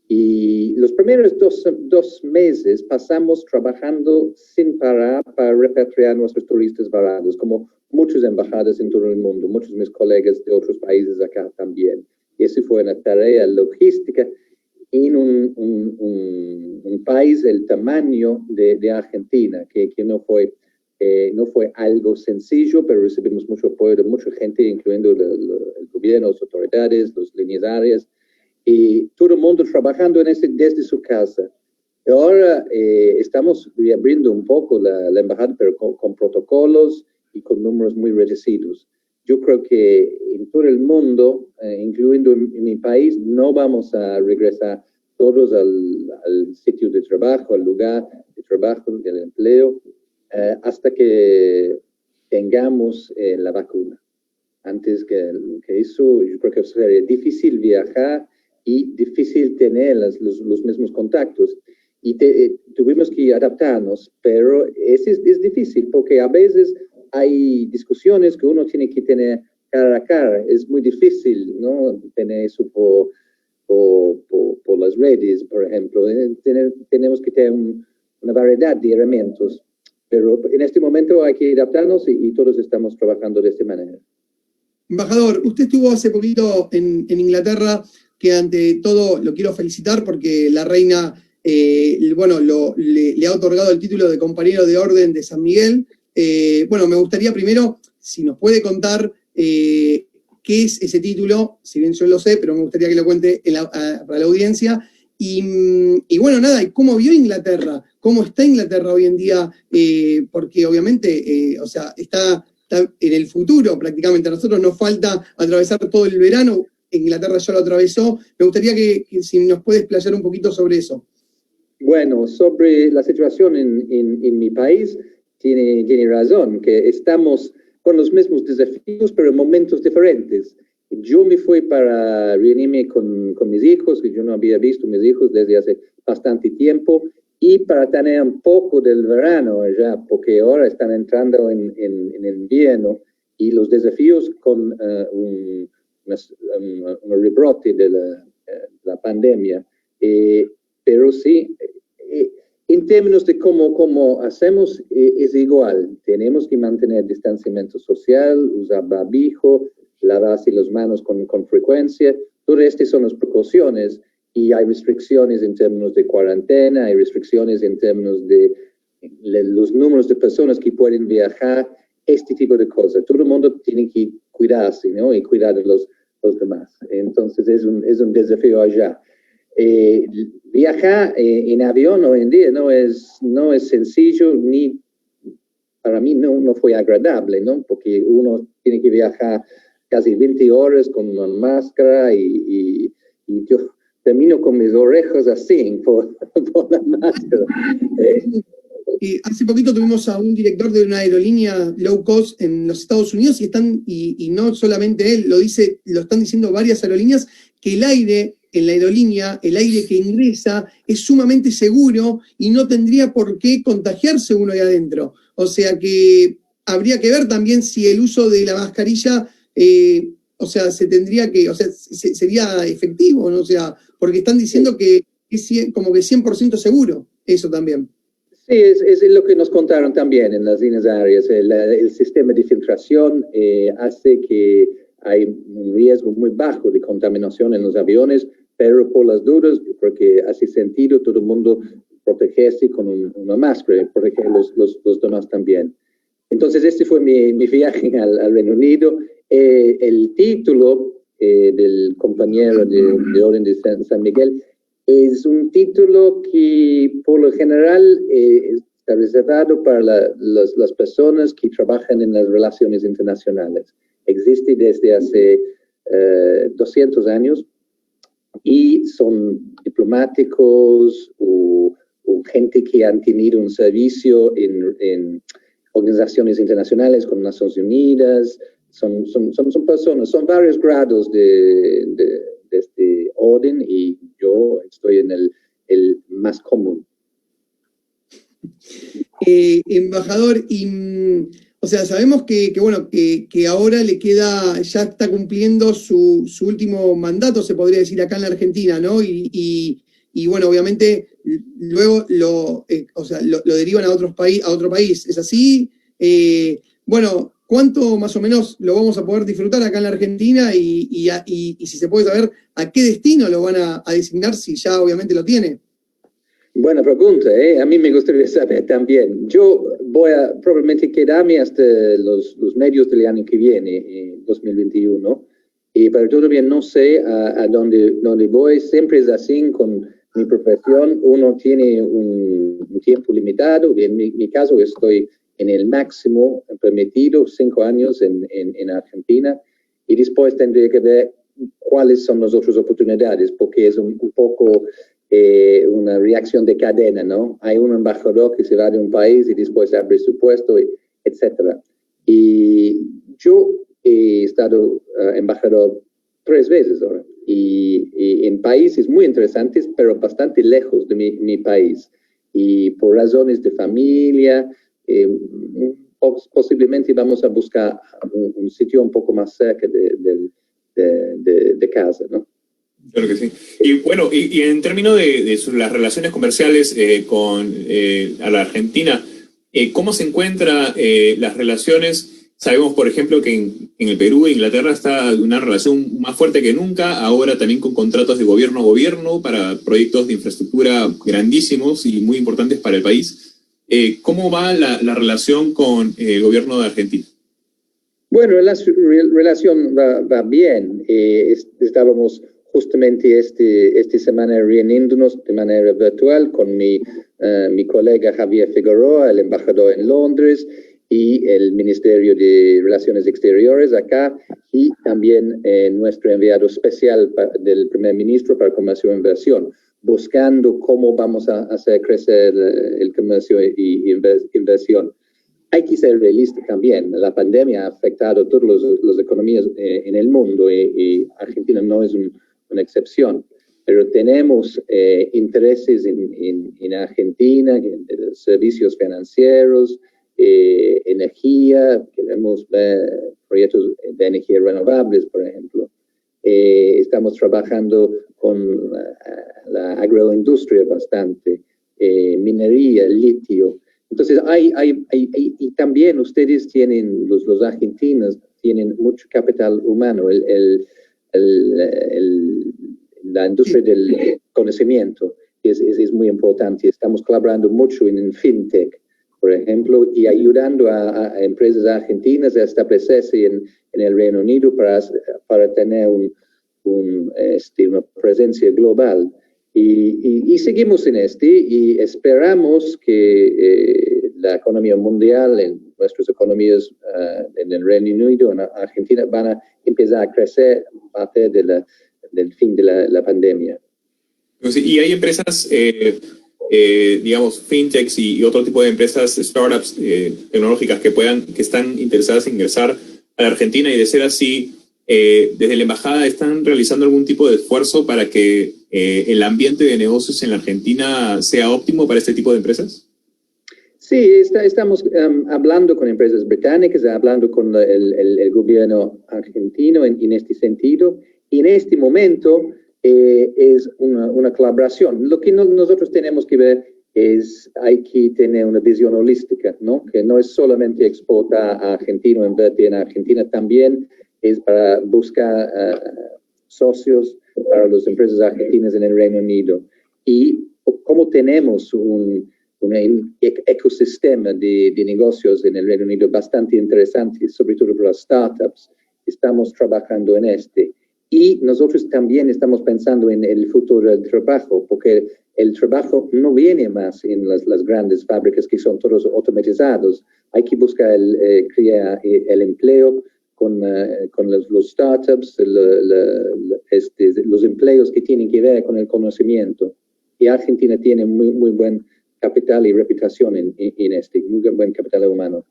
Y los primeros dos meses pasamos trabajando sin parar para repatriar a nuestros turistas varados, como muchas embajadas en todo el mundo, muchos de mis colegas de otros países acá también. Y eso fue una tarea logística en un país del tamaño de Argentina, que no fue algo sencillo, pero recibimos mucho apoyo de mucha gente, incluyendo el gobierno, las autoridades, las líneas aéreas, y todo el mundo trabajando desde su casa. Y ahora estamos reabriendo un poco la embajada, pero con protocolos y con números muy reducidos. Yo creo que en todo el mundo, incluyendo en mi país, no vamos a regresar todos al sitio de trabajo, al lugar de trabajo, del empleo, hasta que tengamos la vacuna. Antes que eso, yo creo que sería difícil viajar y difícil tener los mismos contactos. Y tuvimos que adaptarnos, pero es difícil porque a veces hay discusiones que uno tiene que tener cara a cara. Es muy difícil, ¿no?, tener eso por las redes, por ejemplo. Tenemos que tener una variedad de herramientas, pero en este momento hay que adaptarnos y todos estamos trabajando de esta manera. Embajador, usted estuvo hace poquito en Inglaterra, que ante todo lo quiero felicitar porque la reina le ha otorgado el título de compañero de orden de San Miguel. Bueno, me gustaría primero, si nos puede contar qué es ese título, si bien yo lo sé, pero me gustaría que lo cuente para la audiencia. Y bueno, nada, ¿cómo vio Inglaterra? ¿Cómo está Inglaterra hoy en día? Porque obviamente, o sea, está en el futuro prácticamente. A nosotros nos falta atravesar todo el verano. Inglaterra ya lo atravesó. Me gustaría que si nos puede explayar un poquito sobre eso. Bueno, sobre la situación en mi país, tiene razón, que estamos con los mismos desafíos, pero en momentos diferentes. Yo me fui para reunirme con mis hijos, que yo no había visto mis hijos desde hace bastante tiempo, y para tener un poco del verano ya, porque ahora están entrando en invierno, y los desafíos con un rebrote de la pandemia. Pero sí, en términos de cómo hacemos, es igual. Tenemos que mantener distanciamiento social, usar barbijo, lavarse las manos con frecuencia. Todas estas son las precauciones, y hay restricciones en términos de cuarentena, hay restricciones en términos de los números de personas que pueden viajar, este tipo de cosas. Todo el mundo tiene que cuidarse, ¿no? Y cuidar de los demás. Entonces es un desafío allá. Viajar en avión hoy en día no es sencillo, ni para mí no fue agradable, ¿no? Porque uno tiene que viajar casi 20 horas con una máscara, y yo termino con mis orejas así por la máscara. Hace poquito tuvimos a un director de una aerolínea low cost en los Estados Unidos, y no solamente él, lo están diciendo varias aerolíneas, que el aire en la aerolínea, el aire que ingresa es sumamente seguro y no tendría por qué contagiarse uno ahí adentro. O sea que habría que ver también si el uso de la mascarilla, sería efectivo, ¿no? O sea, porque están diciendo que es como que 100% seguro, eso también. Sí, es lo que nos contaron también en las líneas aéreas. El sistema de filtración hace que hay un riesgo muy bajo de contaminación en los aviones, pero por las dudas, porque hace sentido todo el mundo protegerse con una máscara, proteger los demás también. Entonces, este fue mi viaje al Reino Unido. El título del compañero de Orden de San Miguel es un título que por lo general está reservado para las personas que trabajan en las relaciones internacionales. Existe desde hace 200 años y son diplomáticos o gente que han tenido un servicio en organizaciones internacionales como Naciones Unidas. Son personas, son varios grados de este orden, y yo estoy en el más común. Embajador, sabemos que ahora le queda, ya está cumpliendo su último mandato, se podría decir, acá en la Argentina, ¿no? Y bueno, obviamente luego lo derivan a otro país, ¿es así? Bueno, ¿cuánto más o menos lo vamos a poder disfrutar acá en la Argentina? Y si se puede saber a qué destino lo van a designar, si ya obviamente lo tiene. Buena pregunta, ¿eh? A mí me gustaría saber también. Yo voy a probablemente quedarme hasta los medios del año que viene, 2021, pero todavía no sé a dónde voy. Siempre es así con mi profesión. Uno tiene un tiempo limitado. En mi caso estoy en el máximo permitido, 5 años en Argentina, y después tendría que ver cuáles son las otras oportunidades, porque es un poco una reacción de cadena, ¿no? Hay un embajador que se va de un país y después abre su puesto, etc. Y yo he estado embajador 3 veces ahora, y en países muy interesantes, pero bastante lejos de mi país. Y por razones de familia, posiblemente vamos a buscar un sitio un poco más cerca de casa, ¿no? Claro que sí. Y bueno, y en términos de las relaciones comerciales a la Argentina, ¿cómo se encuentran las relaciones? Sabemos, por ejemplo, que en el Perú e Inglaterra está una relación más fuerte que nunca, ahora también con contratos de gobierno a gobierno para proyectos de infraestructura grandísimos y muy importantes para el país. ¿Cómo va la relación con el gobierno de Argentina? Bueno, la relación va bien. Estábamos justamente esta semana reuniéndonos de manera virtual con mi colega Javier Figueroa, el embajador en Londres, y el Ministerio de Relaciones Exteriores acá, y también nuestro enviado especial del primer ministro para comercio e inversión, buscando cómo vamos a hacer crecer el comercio y inversión. hay que ser realista también. La pandemia ha afectado a todas las economías en el mundo y Argentina no es una excepción. Pero tenemos intereses en Argentina, en servicios financieros, energía, queremos ver proyectos de energía renovables, por ejemplo. Estamos trabajando con la agroindustria bastante, minería, litio. Entonces, y también ustedes tienen, los argentinos, tienen mucho capital humano, la industria del conocimiento es muy importante. Estamos colaborando mucho en FinTech, por ejemplo, y ayudando a empresas argentinas a establecerse en el Reino Unido para tener una presencia global. Y seguimos en y esperamos que la economía mundial, en nuestras economías en el Reino Unido, en Argentina, van a empezar a crecer a partir del fin de la pandemia. Y hay empresas, digamos, fintechs y otro tipo de empresas, startups tecnológicas que están interesadas en ingresar a la Argentina, y de ser así, desde la embajada están realizando algún tipo de esfuerzo para que el ambiente de negocios en la Argentina sea óptimo para este tipo de empresas. Sí, estamos hablando con empresas británicas, hablando con el gobierno argentino en este sentido. Y en este momento es una colaboración. Lo que nosotros tenemos que ver hay que tener una visión holística, ¿no? Que no es solamente exportar a Argentina o invertir en Argentina, también es para buscar socios para las empresas argentinas en el Reino Unido. Y como tenemos un ecosistema de negocios en el Reino Unido bastante interesante, sobre todo para las startups, estamos trabajando en Y nosotros también estamos pensando en el futuro del trabajo, porque el trabajo no viene más en las grandes fábricas que son todos automatizados. Hay que buscar crear el empleo con los startups, los empleos que tienen que ver con el conocimiento. Y Argentina tiene muy buen capital y reputación en muy buen capital humano.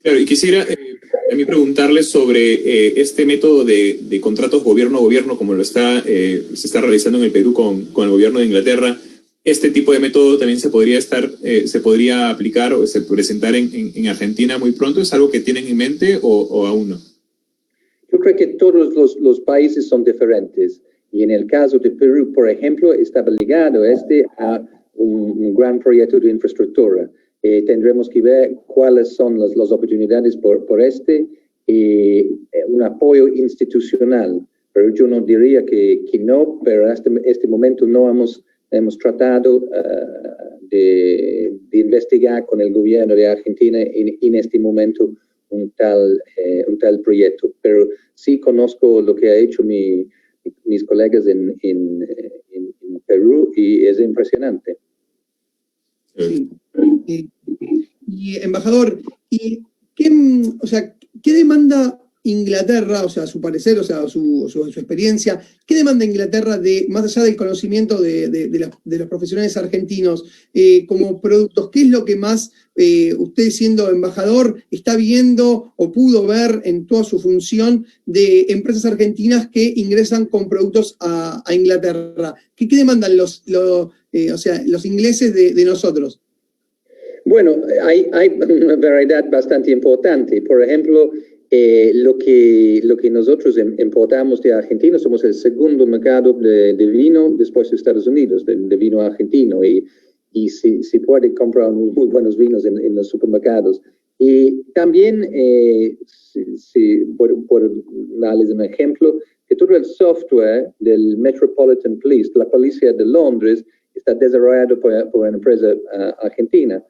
Claro, y quisiera también preguntarle sobre este método de contratos gobierno-gobierno, como se está realizando en el Perú con el gobierno de Inglaterra. ¿Este tipo de método también se podría aplicar o presentar en Argentina muy pronto? ¿Es algo que tienen en mente o aún no? Yo creo que todos los países son diferentes. Y en el caso de Perú, por ejemplo, estaba ligado a un gran proyecto de infraestructura. Tendremos que ver cuáles son las oportunidades por un apoyo institucional. Pero yo no diría que no, pero hasta este momento no hemos tratado de investigar con el gobierno de Argentina en este momento un tal proyecto. Pero sí conozco lo que ha hecho mis colegas en Perú y es impresionante. Sí. Y embajador, ¿qué demanda Inglaterra, o sea, a su parecer, o sea, su experiencia, qué demanda Inglaterra más allá del conocimiento de los profesionales argentinos como productos? ¿Qué es lo que más usted, siendo embajador, está viendo o pudo ver en toda su función de empresas argentinas que ingresan con productos a Inglaterra? ¿Qué demandan los ingleses de nosotros? Bueno, hay una variedad bastante importante. Por ejemplo, lo que nosotros importamos de Argentina, somos el segundo mercado de vino después de Estados Unidos, de vino argentino, y se puede comprar muy buenos vinos en los supermercados. Y también, por darles un ejemplo, que todo el software del Metropolitan Police, la policía de Londres, está desarrollado por una empresa argentina.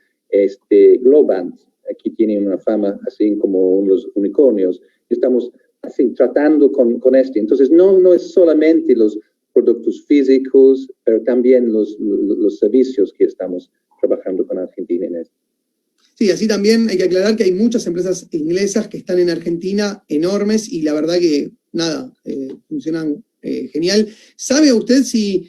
Globant, aquí tiene una fama así como unos unicornios. Estamos así tratando con Entonces, no es solamente los productos físicos, pero también los servicios que estamos trabajando con Argentina en esto. Sí, así también hay que aclarar que hay muchas empresas inglesas que están en Argentina, enormes, y la verdad que, funcionan genial. ¿Sabe usted si,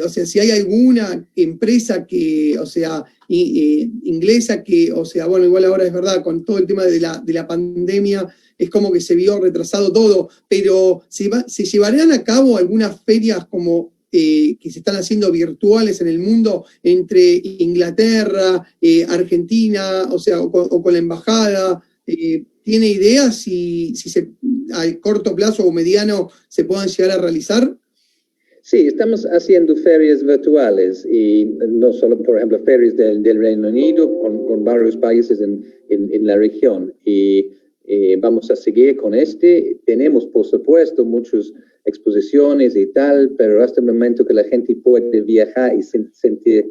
o sea, si hay alguna empresa que, o sea, inglesa que, o sea, bueno, igual ahora es verdad, con todo el tema de la pandemia, es como que se vio retrasado todo, pero ¿se llevarán a cabo algunas ferias como que se están haciendo virtuales en el mundo entre Inglaterra, Argentina, o sea, o con la embajada? ¿Tiene idea si a corto plazo o mediano se puedan llegar a realizar? Sí, estamos haciendo ferias virtuales y no solo, por ejemplo, ferias del Reino Unido con varios países en la región. Y vamos a seguir con Tenemos, por supuesto, muchas exposiciones y tal, pero hasta el momento que la gente puede viajar y sentir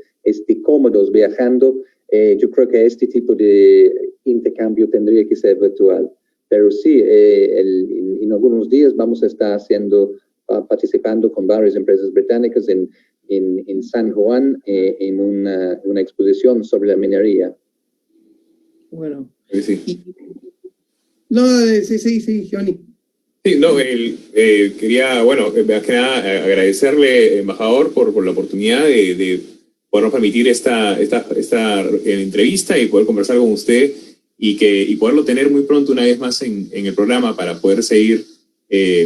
cómodos viajando, yo creo que este tipo de intercambio tendría que ser virtual. Pero sí, en algunos días vamos a estar participando con varias empresas británicas en San Juan en una exposición sobre la minería. Bueno. Sí. Sí, Giovanni. Sí, no, quería, bueno, más que nada agradecerle, embajador, por la oportunidad de podernos permitir esta entrevista y poder conversar con usted y poderlo tener muy pronto una vez más en el programa para poder seguir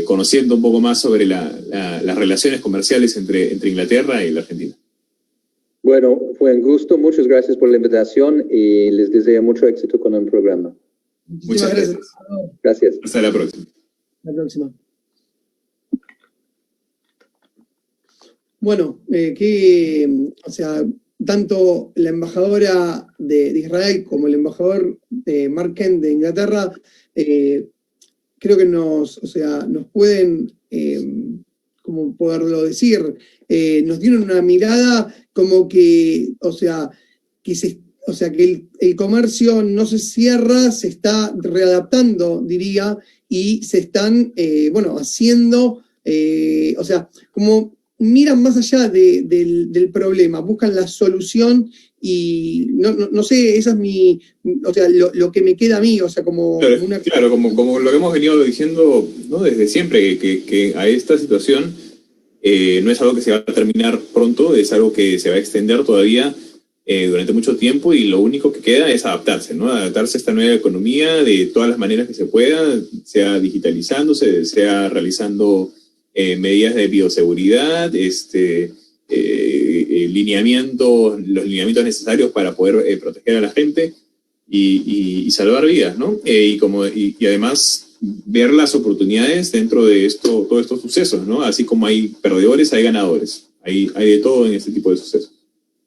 conociendo un poco más sobre las relaciones comerciales entre Inglaterra y la Argentina. Bueno, fue un gusto, muchas gracias por la invitación y les deseo mucho éxito con el programa. Muchas gracias. Gracias. Hasta la próxima. La próxima. Bueno, o sea, tanto la embajadora de Israel como el embajador Mark Kent de Inglaterra, creo que nos pueden, ¿cómo poderlo decir? Nos dieron una mirada como que, o sea, que el comercio no se cierra, se está readaptando, diría, y se están, haciendo, o sea, como miran más allá del problema, buscan la solución y no sé, esa es o sea, lo que me queda a mí, o sea, como una... Claro, como lo hemos venido diciendo, ¿no? Desde siempre, que a esta situación no es algo que se va a terminar pronto, es algo que se va a extender todavía durante mucho tiempo y lo único que queda es adaptarse, ¿no? Adaptarse a esta nueva economía de todas las maneras que se pueda, sea digitalizándose, sea realizando medidas de bioseguridad, los lineamientos necesarios para poder proteger a la gente y salvar vidas, ¿no? Y además ver las oportunidades dentro de todos estos sucesos, ¿no? Así como hay perdedores, hay ganadores. Hay de todo en este tipo de sucesos.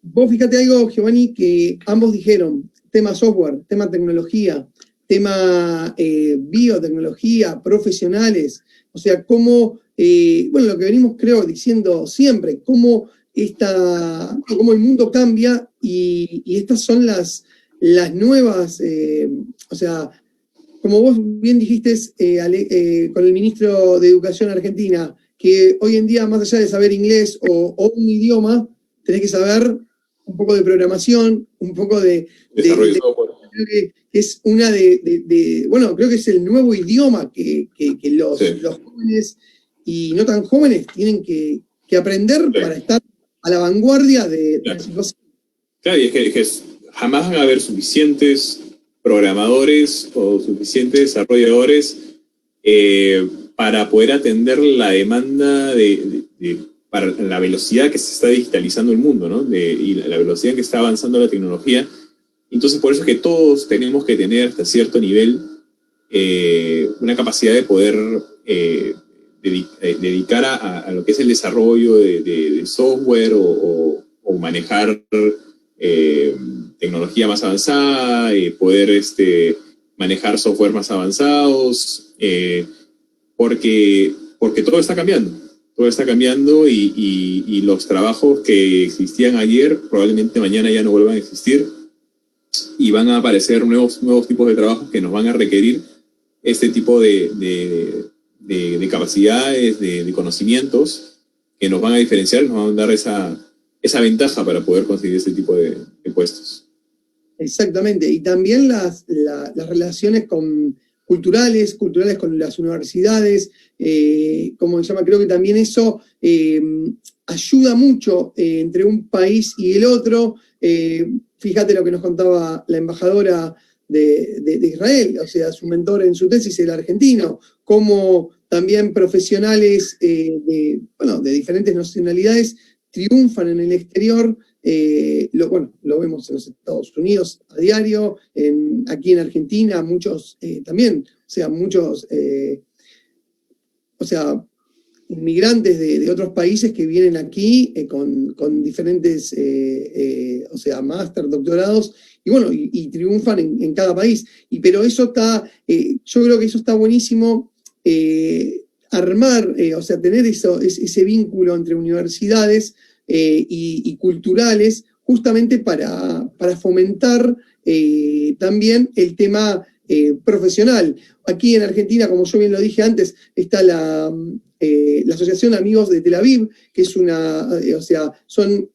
Vos fíjate algo, Giovanni, que ambos dijeron, tema software, tema tecnología, tema biotecnología, profesionales, o sea, cómo, lo que venimos creo diciendo siempre, cómo el mundo cambia y estas son las nuevas, o sea, como vos bien dijiste con el ministro de Educación Argentina, que hoy en día, más allá de saber inglés o un idioma, tenés que saber un poco de programación, un poco de desarrollo de software. Creo que es creo que es el nuevo idioma que los jóvenes y no tan jóvenes tienen que aprender para estar a la vanguardia de la situación. Claro, y es que jamás van a haber suficientes programadores o suficientes desarrolladores para poder atender la demanda para la velocidad que se está digitalizando el mundo, ¿no? Y la velocidad que está avanzando la tecnología. Entonces, por eso es que todos tenemos que tener hasta cierto nivel una capacidad de poder dedicar a lo que es el desarrollo de software o manejar tecnología más avanzada, poder manejar software más avanzados, porque todo está cambiando. Todo está cambiando y los trabajos que existían ayer probablemente mañana ya no vuelvan a existir y van a aparecer nuevos tipos de trabajos que nos van a requerir este tipo de capacidades, de conocimientos que nos van a diferenciar, nos van a dar esa ventaja para poder conseguir este tipo de puestos. Exactamente, y también las relaciones con culturales con las universidades, como se llama, creo que también eso ayuda mucho entre un país y el otro. Fíjate lo que nos contaba la embajadora de Israel, o sea, su mentor en su tesis, el argentino, cómo también profesionales de diferentes nacionalidades triunfan en el exterior. Lo vemos en los Estados Unidos a diario, aquí en Argentina muchos también, inmigrantes de otros países que vienen aquí con diferentes, máster, doctorados, y triunfan en cada país. Pero eso yo creo que eso está buenísimo, armar, tener ese vínculo entre universidades y culturales, justamente para fomentar también el tema profesional. Aquí en Argentina, como yo bien lo dije antes, está la Asociación Amigos de Tel Aviv, que es son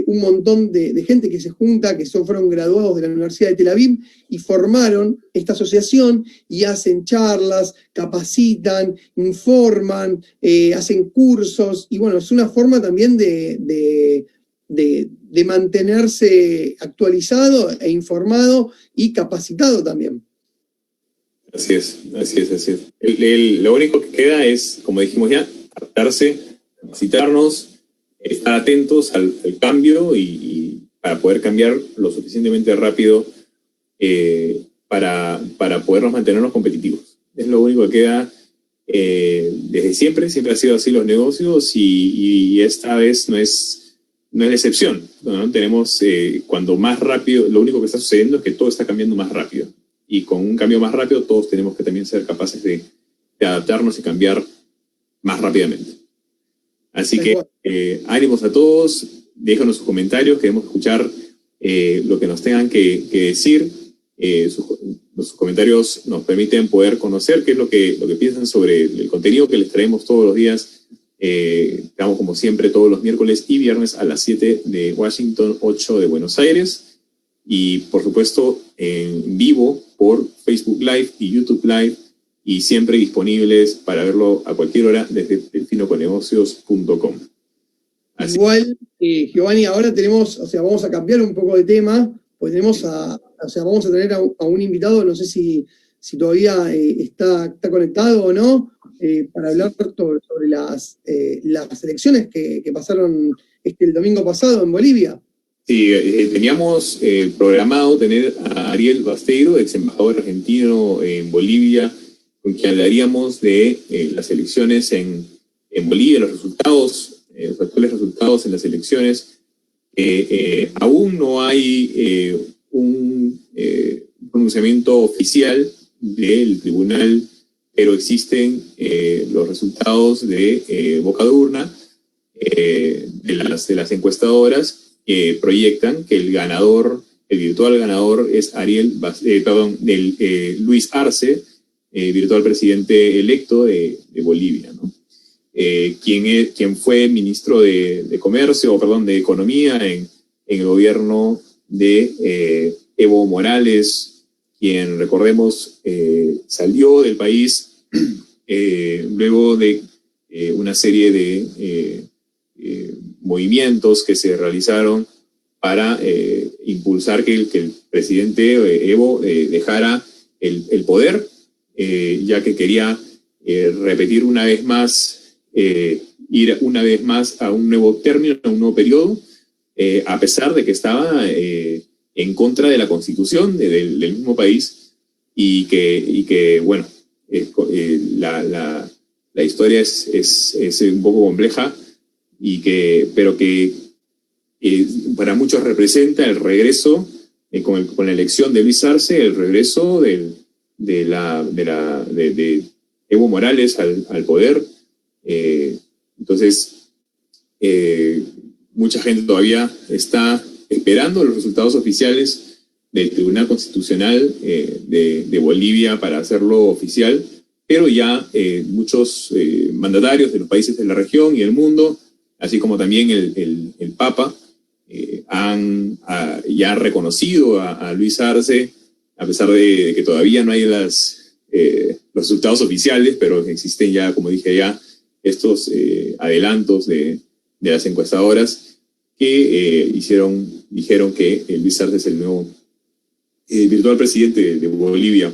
un montón de gente que se junta, que fueron graduados de la Universidad de Tel Aviv y formaron esta asociación y hacen charlas, capacitan, informan, hacen cursos, y es una forma también de mantenerse actualizado e informado y capacitado también. Así es. Lo único que queda es, como dijimos ya, adaptarse, capacitarnos, estar atentos al cambio y para poder cambiar lo suficientemente rápido para podernos mantenernos competitivos. Es lo único que queda desde siempre ha sido así los negocios y esta vez no es la excepción, ¿no? Tenemos, cuando más rápido, lo único que está sucediendo es que todo está cambiando más rápido. Y con un cambio más rápido, todos tenemos que también ser capaces de adaptarnos y cambiar más rápidamente. Así que ánimos a todos, déjanos sus comentarios, queremos escuchar lo que nos tengan que decir. Sus comentarios nos permiten poder conocer qué es lo que piensan sobre el contenido que les traemos todos los días. Estamos como siempre todos los miércoles y viernes a las 7 de Washington, 8 de Buenos Aires. Y por supuesto en vivo por Facebook Live y YouTube Live, y siempre disponibles para verlo a cualquier hora desde delfinoconegocios.com. Igual, Giovanni, ahora vamos a cambiar un poco de tema, pues vamos a tener a un invitado, no sé si todavía está conectado o no, para hablar sobre las elecciones que pasaron el domingo pasado en Bolivia. Sí, teníamos programado tener a Ariel Basteiro, ex embajador argentino en Bolivia, con quien hablaríamos de las elecciones en Bolivia, los actuales resultados en las elecciones. Aún no hay un pronunciamiento oficial del tribunal, pero existen los resultados de boca de urna de las encuestadoras, que proyectan que el virtual ganador es Luis Arce, virtual presidente electo de Bolivia, ¿no? Quien fue ministro de Economía en el gobierno de Evo Morales, quien, recordemos, salió del país luego de una serie de movimientos que se realizaron para impulsar que el presidente Evo dejara el poder, ya que quería repetir una vez más, ir una vez más a un nuevo término, a un nuevo periodo, a pesar de que estaba en contra de la constitución del mismo país, y que bueno, la historia es un poco compleja, pero que para muchos representa el regreso, con la elección de Luis Arce, el regreso de Evo Morales al poder. Entonces, mucha gente todavía está esperando los resultados oficiales del Tribunal Constitucional de Bolivia para hacerlo oficial, pero ya muchos mandatarios de los países de la región y el mundo, así como también el Papa, ya han reconocido a Luis Arce, a pesar de que todavía no hay los resultados oficiales, pero existen ya, como dije ya, estos adelantos de las encuestadoras que dijeron que Luis Arce es el nuevo virtual presidente de Bolivia.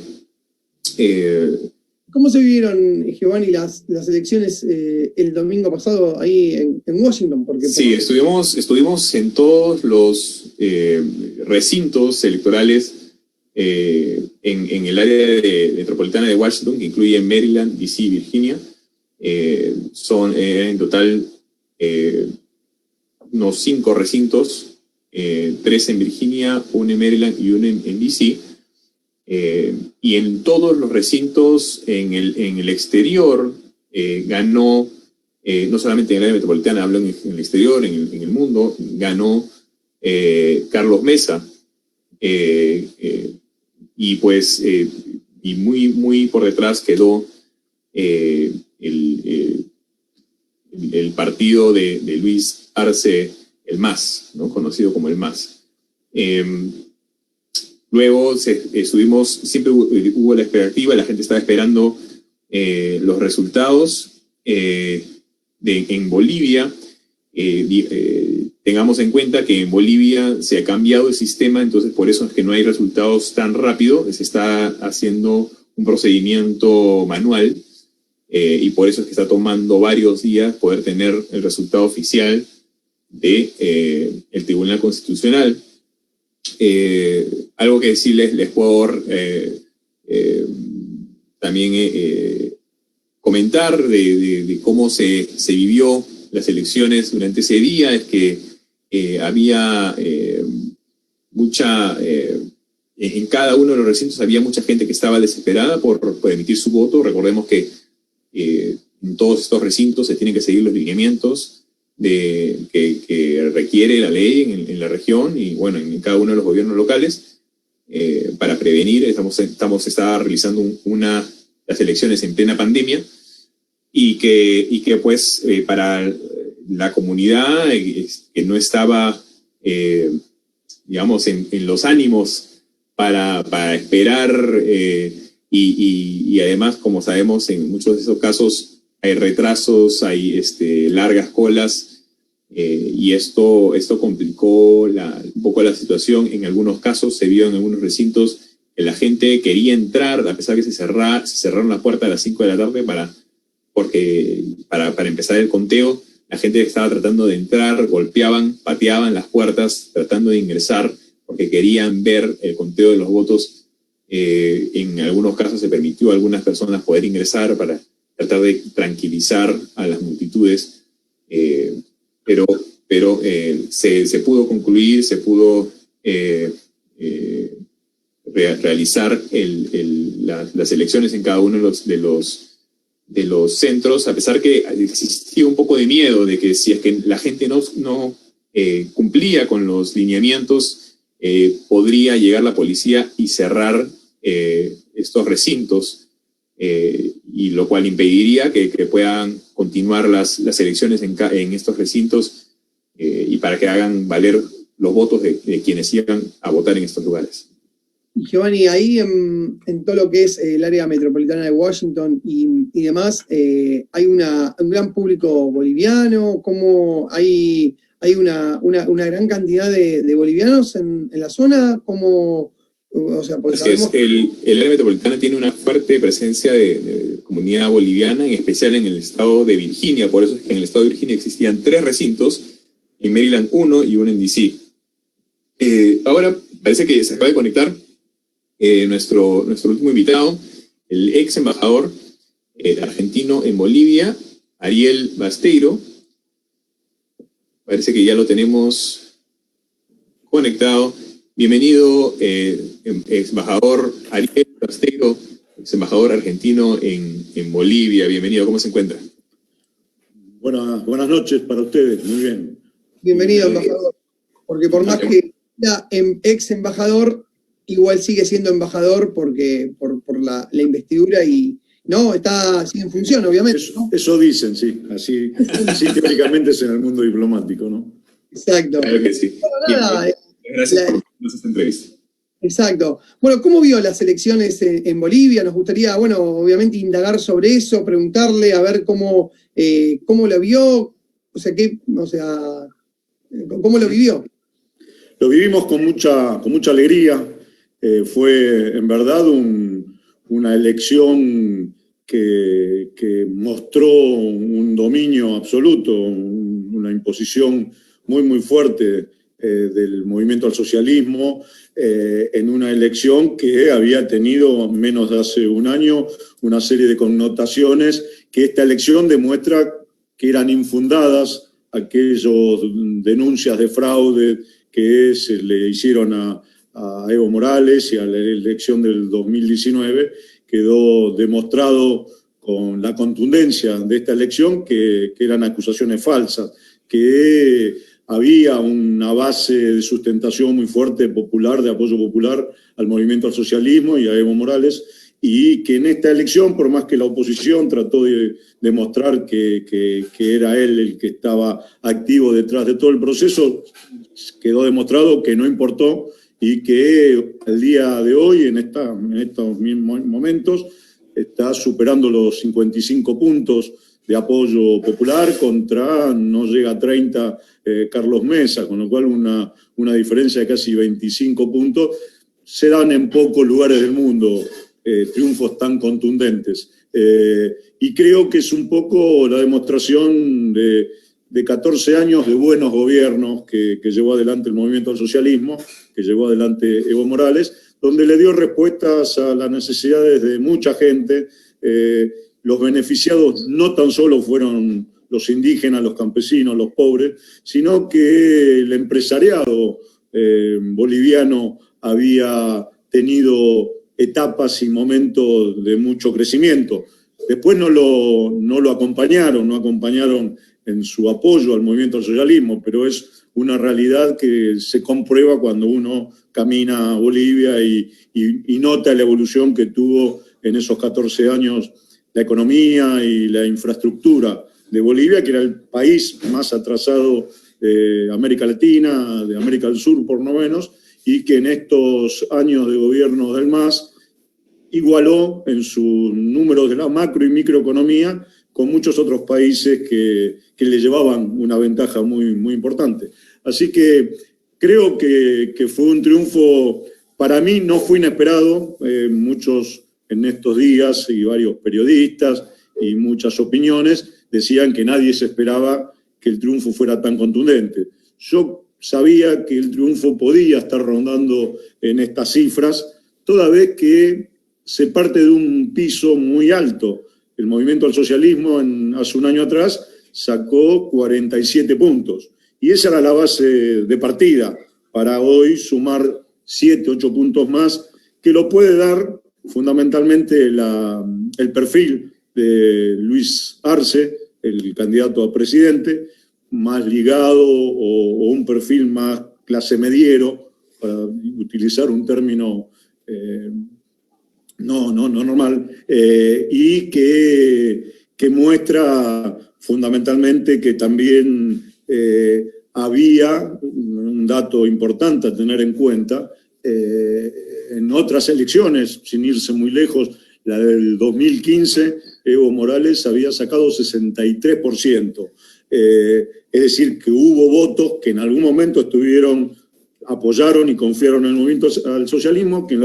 ¿Cómo se vivieron, Giovanni, las elecciones el domingo pasado ahí en Washington? Porque sí, estuvimos en todos los recintos electorales en el área metropolitana de Washington, que incluye Maryland, D.C. y Virginia. Son en total unos 5 recintos, 3 en Virginia, 1 en Maryland y 1 en D.C. Y en todos los recintos en el exterior ganó, no solamente en el área metropolitana, hablo en el exterior, en el mundo, ganó Carlos Mesa. Y pues y muy por detrás quedó el partido de Luis Arce, el MAS, ¿no? Conocido como el MAS. Luego siempre hubo la expectativa, la gente estaba esperando los resultados en Bolivia. Tengamos en cuenta que en Bolivia se ha cambiado el sistema, entonces por eso es que no hay resultados tan rápido, se está haciendo un procedimiento manual y por eso es que está tomando varios días poder tener el resultado oficial de el Tribunal Constitucional. Algo que sí les puedo también comentar de cómo se vivió las elecciones durante ese día es que había en cada uno de los recintos había mucha gente que estaba desesperada por emitir su voto. Recordemos que en todos estos recintos se tienen que seguir los lineamientos que requiere la ley en la región y bueno, en cada uno de los gobiernos locales para prevenir. Estaba realizando las elecciones en plena pandemia y que pues para la comunidad que no estaba digamos en los ánimos para esperar y además, como sabemos, en muchos de esos casos hay retrasos, hay largas colas y esto complicó un poco la situación. En algunos casos se vio en algunos recintos que la gente quería entrar a pesar que se cerraron las puertas a las 5 de la tarde para empezar el conteo. La gente estaba tratando de entrar, pateaban las puertas tratando de ingresar porque querían ver el conteo de los votos. En algunos casos se permitió a algunas personas poder ingresar para tratar de tranquilizar a las multitudes, pero se pudo concluir, se pudo realizar las elecciones en cada uno de los centros, a pesar que existía un poco de miedo de que si es que la gente no cumplía con los lineamientos, podría llegar la policía y cerrar estos recintos, y lo cual impediría que puedan continuar las elecciones en estos recintos y para que hagan valer los votos de quienes llegan a votar en estos lugares. Giovanni, ahí en todo lo que es el área metropolitana de Washington y demás, hay un gran público boliviano. ¿Cómo hay una gran cantidad de bolivianos en la zona? ¿Cómo, o sea, porque sabemos... el área metropolitana tiene una fuerte presencia de comunidad boliviana, en especial en el estado de Virginia. Por eso es que en el estado de Virginia existían 3 recintos, en Maryland 1 y 1 en D.C. Ahora parece que se acaba de conectar nuestro último invitado, el ex embajador argentino en Bolivia, Ariel Basteiro. Parece que ya lo tenemos conectado. Bienvenido, ex embajador Ariel Basteiro, ex embajador argentino en Bolivia. Bienvenido, ¿cómo se encuentra? Buenas noches para ustedes, muy bien. Bienvenido, embajador. Porque por más que sea ex embajador, igual sigue siendo embajador porque por la investidura y no, sigue en función, obviamente. Eso dicen, sí. Así teóricamente es en el mundo diplomático, ¿no? Exacto. Claro que sí. Bueno, nada, gracias por esta entrevista. Exacto. Bueno, ¿cómo vio las elecciones en Bolivia? Nos gustaría, bueno, obviamente indagar sobre eso, preguntarle, a ver cómo lo vio, ¿cómo lo vivió? Lo vivimos con mucha alegría. Fue en verdad una elección que mostró un dominio absoluto, una imposición muy fuerte del movimiento al socialismo en una elección que había tenido menos de hace un año una serie de connotaciones que esta elección demuestra que eran infundadas aquellas denuncias de fraude que se le hicieron a Evo Morales y a la elección del 2019. Quedó demostrado con la contundencia de esta elección que eran acusaciones falsas, que había una base de sustentación muy fuerte popular, de apoyo popular al movimiento al socialismo y a Evo Morales, y que en esta elección, por más que la oposición trató de demostrar que era él el que estaba activo detrás de todo el proceso, quedó demostrado que no importó y que al día de hoy, en estos mismos momentos, está superando los 55 puntos de apoyo popular contra, no llega a 30, Carlos Mesa, con lo cual una diferencia de casi 25 puntos. Se dan en pocos lugares del mundo triunfos tan contundentes. Y creo que es un poco la demostración de 14 años de buenos gobiernos que llevó adelante el movimiento al socialismo, que llevó adelante Evo Morales, donde le dio respuestas a las necesidades de mucha gente. Los beneficiados no tan solo fueron los indígenas, los campesinos, los pobres, sino que el empresariado boliviano había tenido etapas y momentos de mucho crecimiento. Después no lo acompañaron en su apoyo al movimiento al socialismo, pero es una realidad que se comprueba cuando uno camina a Bolivia y nota la evolución que tuvo en esos 14 años la economía y la infraestructura de Bolivia, que era el país más atrasado de América Latina, de América del Sur por lo menos, y que en estos años de gobierno del MAS igualó en sus números de la macro y microeconomía con muchos otros países que le llevaban una ventaja muy importante. Así que creo que fue un triunfo, para mí no fue inesperado. Muchos en estos días y varios periodistas y muchas opiniones decían que nadie se esperaba que el triunfo fuera tan contundente. Yo sabía que el triunfo podía estar rondando en estas cifras, toda vez que se parte de un piso muy alto. El movimiento al socialismo hace un año atrás sacó 47 puntos. Y esa era la base de partida para hoy sumar 7, 8 puntos más, que lo puede dar fundamentalmente el perfil de Luis Arce, el candidato a presidente, más ligado o un perfil más clase mediero, para utilizar un término no normal, y que muestra fundamentalmente que también había un dato importante a tener en cuenta. En otras elecciones, sin irse muy lejos, la del 2015, Evo Morales había sacado 63%. Es decir, que hubo votos que en algún momento apoyaron y confiaron en el movimiento al socialismo, que en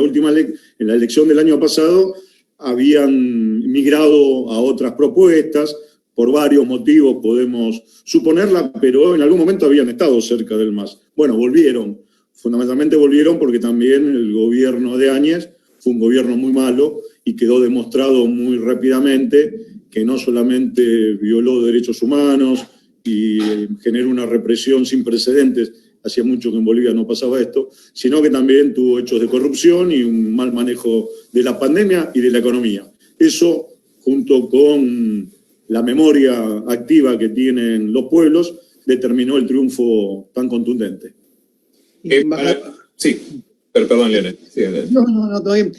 la elección del año pasado habían migrado a otras propuestas. Por varios motivos podemos suponerla, pero en algún momento habían estado cerca del MAS. Bueno, fundamentalmente volvieron porque también el gobierno de Áñez fue un gobierno muy malo y quedó demostrado muy rápidamente que no solamente violó derechos humanos y generó una represión sin precedentes, hacía mucho que en Bolivia no pasaba esto, sino que también tuvo hechos de corrupción y un mal manejo de la pandemia y de la economía. Eso, junto con la memoria activa que tienen los pueblos, determinó el triunfo tan contundente. Sí, pero perdón, Leonel. Sí, no, todo bien.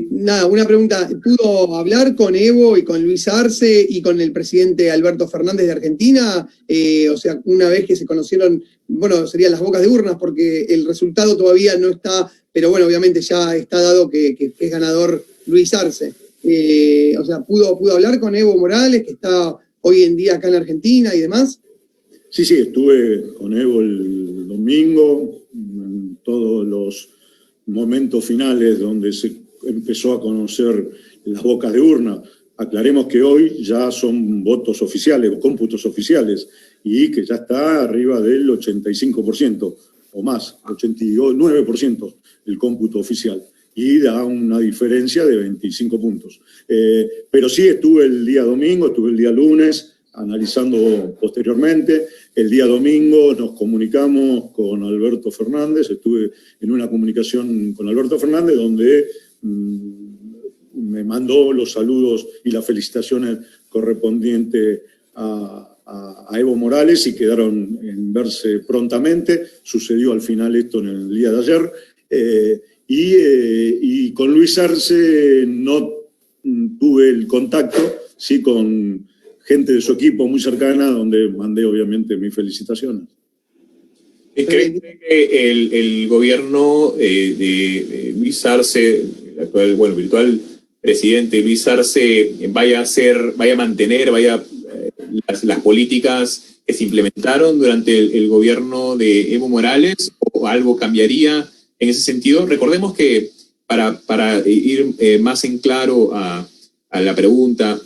Nada, una pregunta. ¿Pudo hablar con Evo y con Luis Arce y con el presidente Alberto Fernández de Argentina? O sea, una vez que se conocieron, bueno, serían las bocas de urnas, porque el resultado todavía no está pero bueno, obviamente ya está dado que es ganador Luis Arce. O sea, ¿pudo hablar con Evo Morales, que está hoy en día acá en Argentina y demás? Sí, estuve con Evo el domingo, en todos los momentos finales donde se empezó a conocer las bocas de urna. Aclaremos que hoy ya son votos oficiales, cómputos oficiales, y que ya está arriba del 85% o más, 89% el cómputo oficial, y da una diferencia de 25 puntos. Pero sí estuve el día domingo, estuve el día lunes, analizando posteriormente. El día domingo nos comunicamos con Alberto Fernández, estuve en una comunicación con Alberto Fernández donde me mandó los saludos y las felicitaciones correspondientes a Evo Morales y quedaron en verse prontamente. Sucedió al final esto en el día de ayer. Y con Luis Arce no tuve el contacto, sí con gente de su equipo muy cercana, donde mandé obviamente mis felicitaciones. ¿Cree que el gobierno de Luis Arce, el actual, virtual presidente Luis Arce, vaya a mantener las políticas que se implementaron durante el gobierno de Evo Morales, o algo cambiaría en ese sentido? Recordemos que para ir más en claro a la pregunta,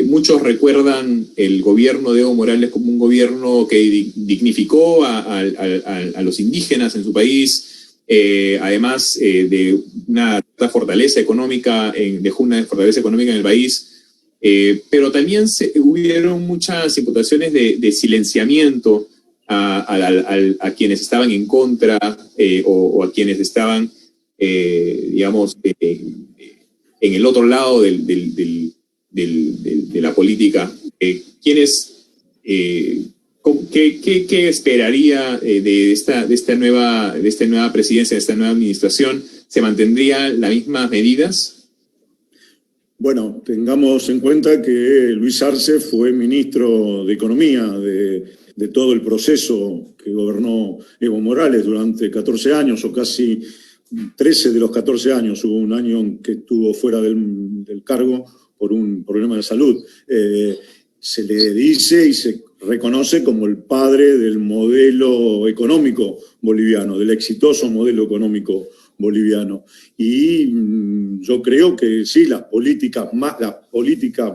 muchos recuerdan el gobierno de Evo Morales como un gobierno que dignificó a los indígenas en su país, además de una fortaleza económica, dejó una fortaleza económica en el país, pero también hubieron muchas imputaciones de silenciamiento a quienes estaban en contra, o a quienes estaban, digamos, en el otro lado de la política. ¿Qué esperaría de esta nueva presidencia, de esta nueva administración? ¿Se mantendrían las mismas medidas? Bueno, tengamos en cuenta que Luis Arce fue ministro de Economía de todo el proceso que gobernó Evo Morales durante 14 años, o casi 13 de los 14 años. Hubo un año en que estuvo fuera del cargo por un problema de salud. Se le dice y se reconoce como el padre del modelo económico boliviano, del exitoso modelo económico boliviano. Y yo creo que sí, las políticas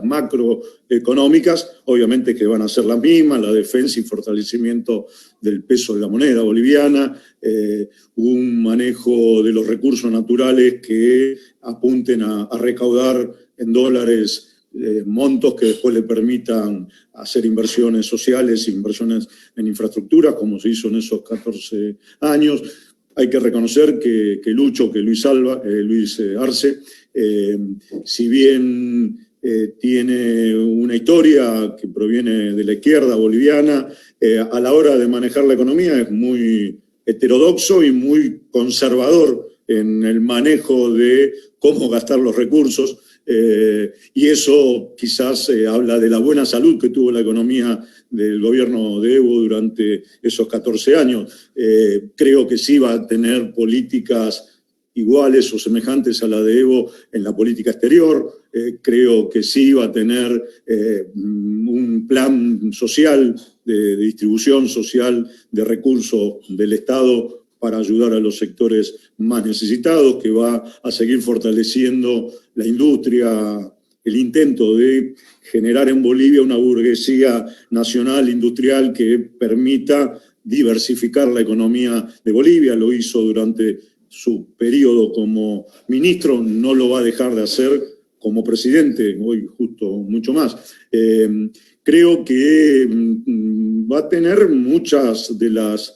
macroeconómicas obviamente que van a ser las mismas, la defensa y fortalecimiento del peso de la moneda boliviana, un manejo de los recursos naturales que apunten a recaudar en dólares montos que después le permitan hacer inversiones sociales, inversiones en infraestructura, como se hizo en esos 14 años. Hay que reconocer que Luis Arce, si bien tiene una historia que proviene de la izquierda boliviana, a la hora de manejar la economía es muy heterodoxo y muy conservador en el manejo de cómo gastar los recursos. Y eso quizás habla de la buena salud que tuvo la economía del gobierno de Evo durante esos 14 años. Creo que sí va a tener políticas iguales o semejantes a la de Evo en la política exterior. Creo que sí va a tener un plan social, de distribución social de recursos del Estado para ayudar a los sectores más necesitados, que va a seguir fortaleciendo la industria, el intento de generar en Bolivia una burguesía nacional industrial que permita diversificar la economía de Bolivia. Lo hizo durante su periodo como ministro, no lo va a dejar de hacer como presidente, hoy justo mucho más. Creo que va a tener muchas de las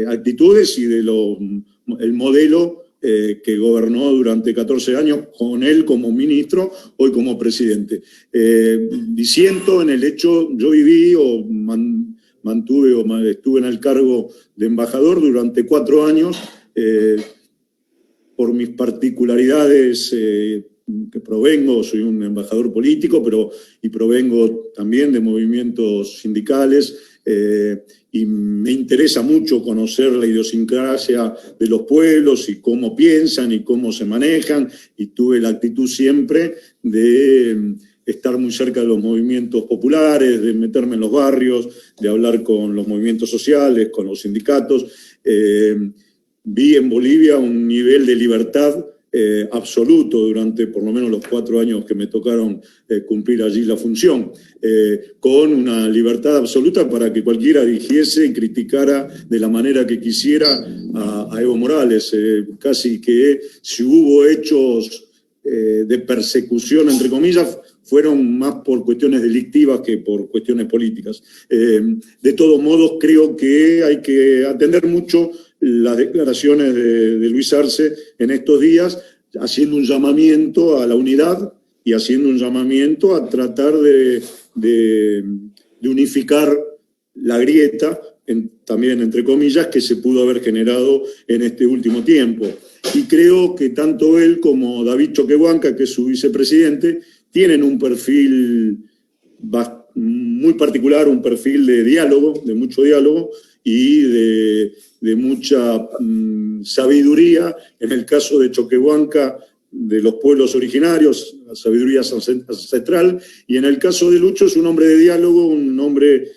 actitudes y el modelo que gobernó durante 14 años con él como ministro, hoy como presidente. Disiento en el hecho, yo viví estuve en el cargo de embajador durante 4 años, por mis particularidades que provengo, soy un embajador político, y provengo también de movimientos sindicales. y me interesa mucho conocer la idiosincrasia de los pueblos y cómo piensan y cómo se manejan, y tuve la actitud siempre de estar muy cerca de los movimientos populares, de meterme en los barrios, de hablar con los movimientos sociales, con los sindicatos. Vi en Bolivia un nivel de libertad absoluto durante por lo menos los 4 años que me tocaron cumplir allí la función, con una libertad absoluta para que cualquiera dijese y criticara de la manera que quisiera a Evo Morales. Casi que si hubo hechos de persecución, entre comillas, fueron más por cuestiones delictivas que por cuestiones políticas. De todos modos, creo que hay que atender mucho las declaraciones de Luis Arce en estos días, haciendo un llamamiento a la unidad y haciendo un llamamiento a tratar de unificar la grieta, también entre comillas, que se pudo haber generado en este último tiempo. Y creo que tanto él como David Choquehuanca, que es su vicepresidente, tienen un perfil muy particular, un perfil de diálogo, de mucho diálogo y de mucha sabiduría, en el caso de Choquehuanca, de los pueblos originarios, la sabiduría ancestral, y en el caso de Lucho es un hombre de diálogo, un hombre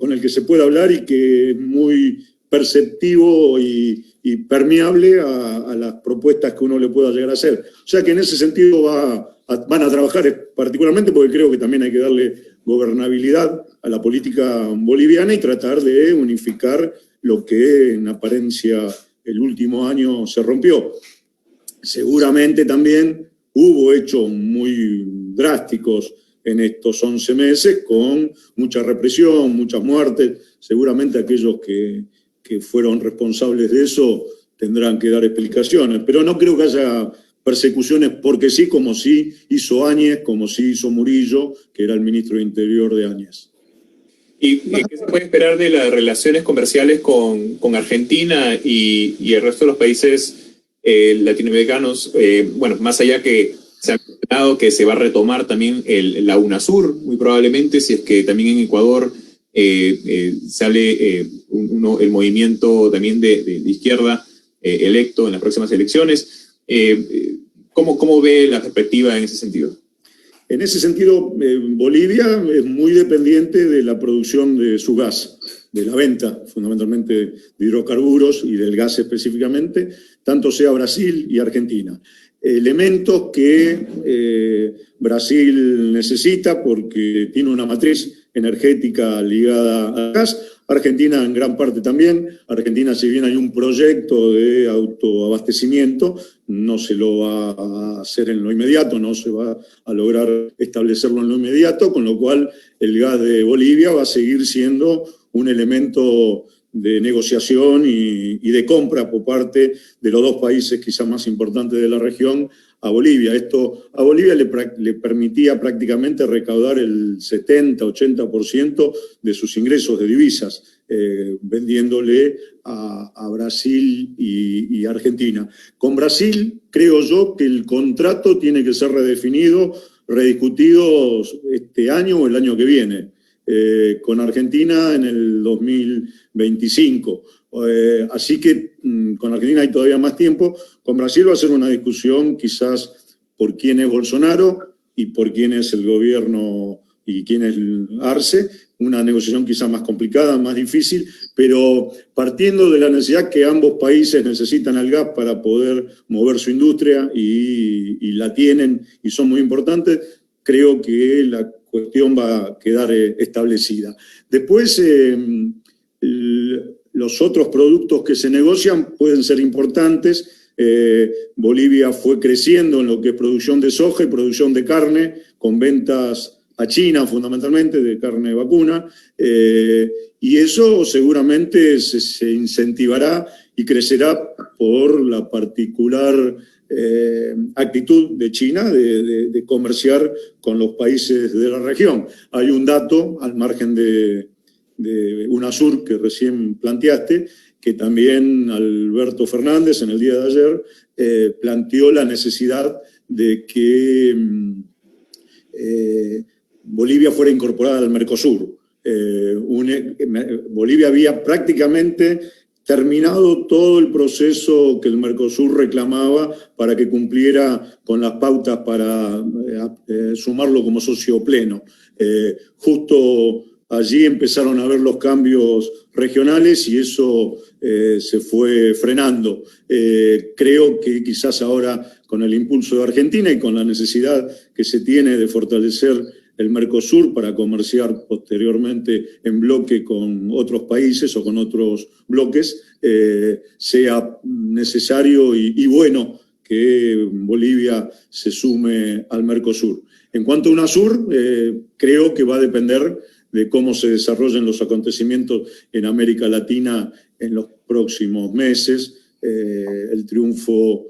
con el que se puede hablar y que es muy perceptivo y permeable a las propuestas que uno le pueda llegar a hacer. O sea que en ese sentido van a trabajar particularmente, porque creo que también hay que darle gobernabilidad a la política boliviana y tratar de unificar lo que en apariencia el último año se rompió. Seguramente también hubo hechos muy drásticos en estos 11 meses, con mucha represión, muchas muertes. Seguramente aquellos que fueron responsables de eso tendrán que dar explicaciones, pero no creo que haya persecuciones porque sí, como sí hizo Áñez, como sí hizo Murillo, que era el ministro de Interior de Áñez. ¿Y qué se puede esperar de las relaciones comerciales con Argentina y el resto de los países latinoamericanos? Bueno, más allá que se ha mencionado que se va a retomar también la UNASUR, muy probablemente, si es que también en Ecuador sale el movimiento también de izquierda electo en las próximas elecciones. ¿Cómo ve la perspectiva en ese sentido? En ese sentido, Bolivia es muy dependiente de la producción de su gas, de la venta fundamentalmente de hidrocarburos y del gas específicamente, tanto sea Brasil y Argentina. Elementos que Brasil necesita porque tiene una matriz energética ligada al gas, Argentina en gran parte también. Argentina, si bien hay un proyecto de autoabastecimiento, no se lo va a hacer en lo inmediato, no se va a lograr establecerlo en lo inmediato, con lo cual el gas de Bolivia va a seguir siendo un elemento de negociación y de compra por parte de los dos países quizás más importantes de la región a Bolivia. Esto a Bolivia le permitía prácticamente recaudar el 70-80% de sus ingresos de divisas, vendiéndole a Brasil y Argentina. Con Brasil creo yo que el contrato tiene que ser redefinido, rediscutido este año o el año que viene. Con Argentina en el 2025. Así que con Argentina hay todavía más tiempo. Con Brasil va a ser una discusión quizás por quién es Bolsonaro y por quién es el gobierno y quién es el Arce. Una negociación quizás más complicada, más difícil, pero partiendo de la necesidad que ambos países necesitan el gas para poder mover su industria y la tienen y son muy importantes, creo que la cuestión va a quedar establecida. Después, los otros productos que se negocian pueden ser importantes. Bolivia fue creciendo en lo que es producción de soja y producción de carne, con ventas a China fundamentalmente, de carne vacuna, y eso seguramente se incentivará y crecerá por la particular actitud de China de comerciar con los países de la región. Hay un dato, al margen de UNASUR, que recién planteaste, que también Alberto Fernández en el día de ayer planteó la necesidad de que Bolivia fuera incorporada al Mercosur. Bolivia había prácticamente terminado todo el proceso que el Mercosur reclamaba para que cumpliera con las pautas para sumarlo como socio pleno. Justo allí empezaron a ver los cambios regionales y eso se fue frenando. Creo que quizás ahora, con el impulso de Argentina y con la necesidad que se tiene de fortalecer el Mercosur para comerciar posteriormente en bloque con otros países o con otros bloques, sea necesario y bueno que Bolivia se sume al Mercosur. En cuanto a UNASUR, creo que va a depender de cómo se desarrollen los acontecimientos en América Latina en los próximos meses, el triunfo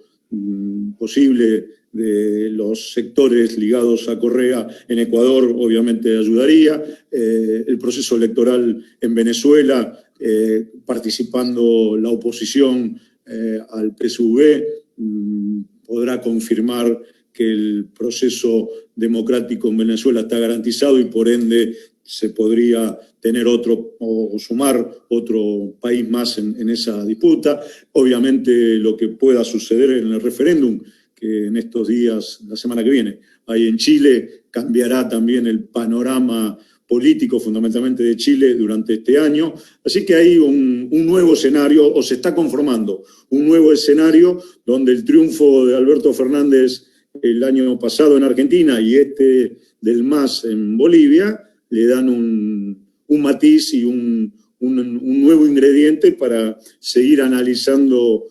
posible de los sectores ligados a Correa en Ecuador obviamente ayudaría, el proceso electoral en Venezuela, participando la oposición al PSUV, podrá confirmar que el proceso democrático en Venezuela está garantizado y por ende se podría tener otro o sumar otro país más en esa disputa. Obviamente lo que pueda suceder en el referéndum, que en estos días, la semana que viene, hay en Chile, cambiará también el panorama político fundamentalmente de Chile durante este año. Así que hay un nuevo escenario, o se está conformando un nuevo escenario donde el triunfo de Alberto Fernández el año pasado en Argentina y este del MAS en Bolivia le dan un matiz y un nuevo ingrediente para seguir analizando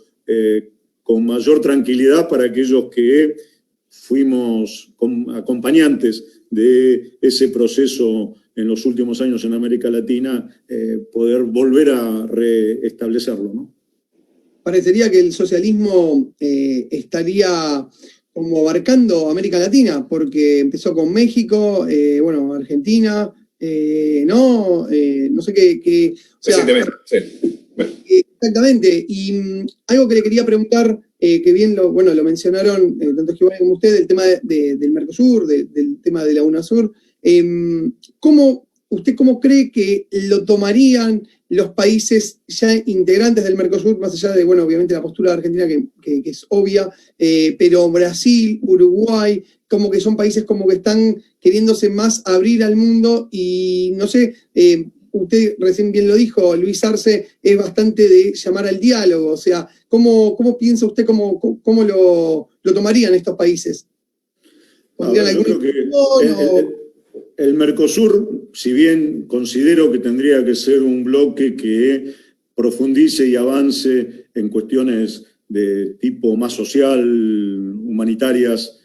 con mayor tranquilidad para aquellos que fuimos acompañantes de ese proceso en los últimos años en América Latina, poder volver a reestablecerlo, ¿no? Parecería que el socialismo estaría como abarcando América Latina, porque empezó con México, bueno, Argentina, no sé qué o sea, sí. Bueno. Exactamente, y algo que le quería preguntar, que bien lo mencionaron tanto Giovanni como usted, el tema del Mercosur, del tema de la UNASUR, ¿usted cómo cree que lo tomarían los países ya integrantes del Mercosur, más allá de, bueno, obviamente la postura de Argentina que es obvia, pero Brasil, Uruguay, como que son países como que están queriéndose más abrir al mundo y no sé, usted recién bien lo dijo, Luis Arce es bastante de llamar al diálogo, o sea, ¿cómo piensa usted, cómo lo tomarían estos países? ¿Pondrían Yo creo que el Mercosur, si bien considero que tendría que ser un bloque que profundice y avance en cuestiones de tipo más social, humanitarias,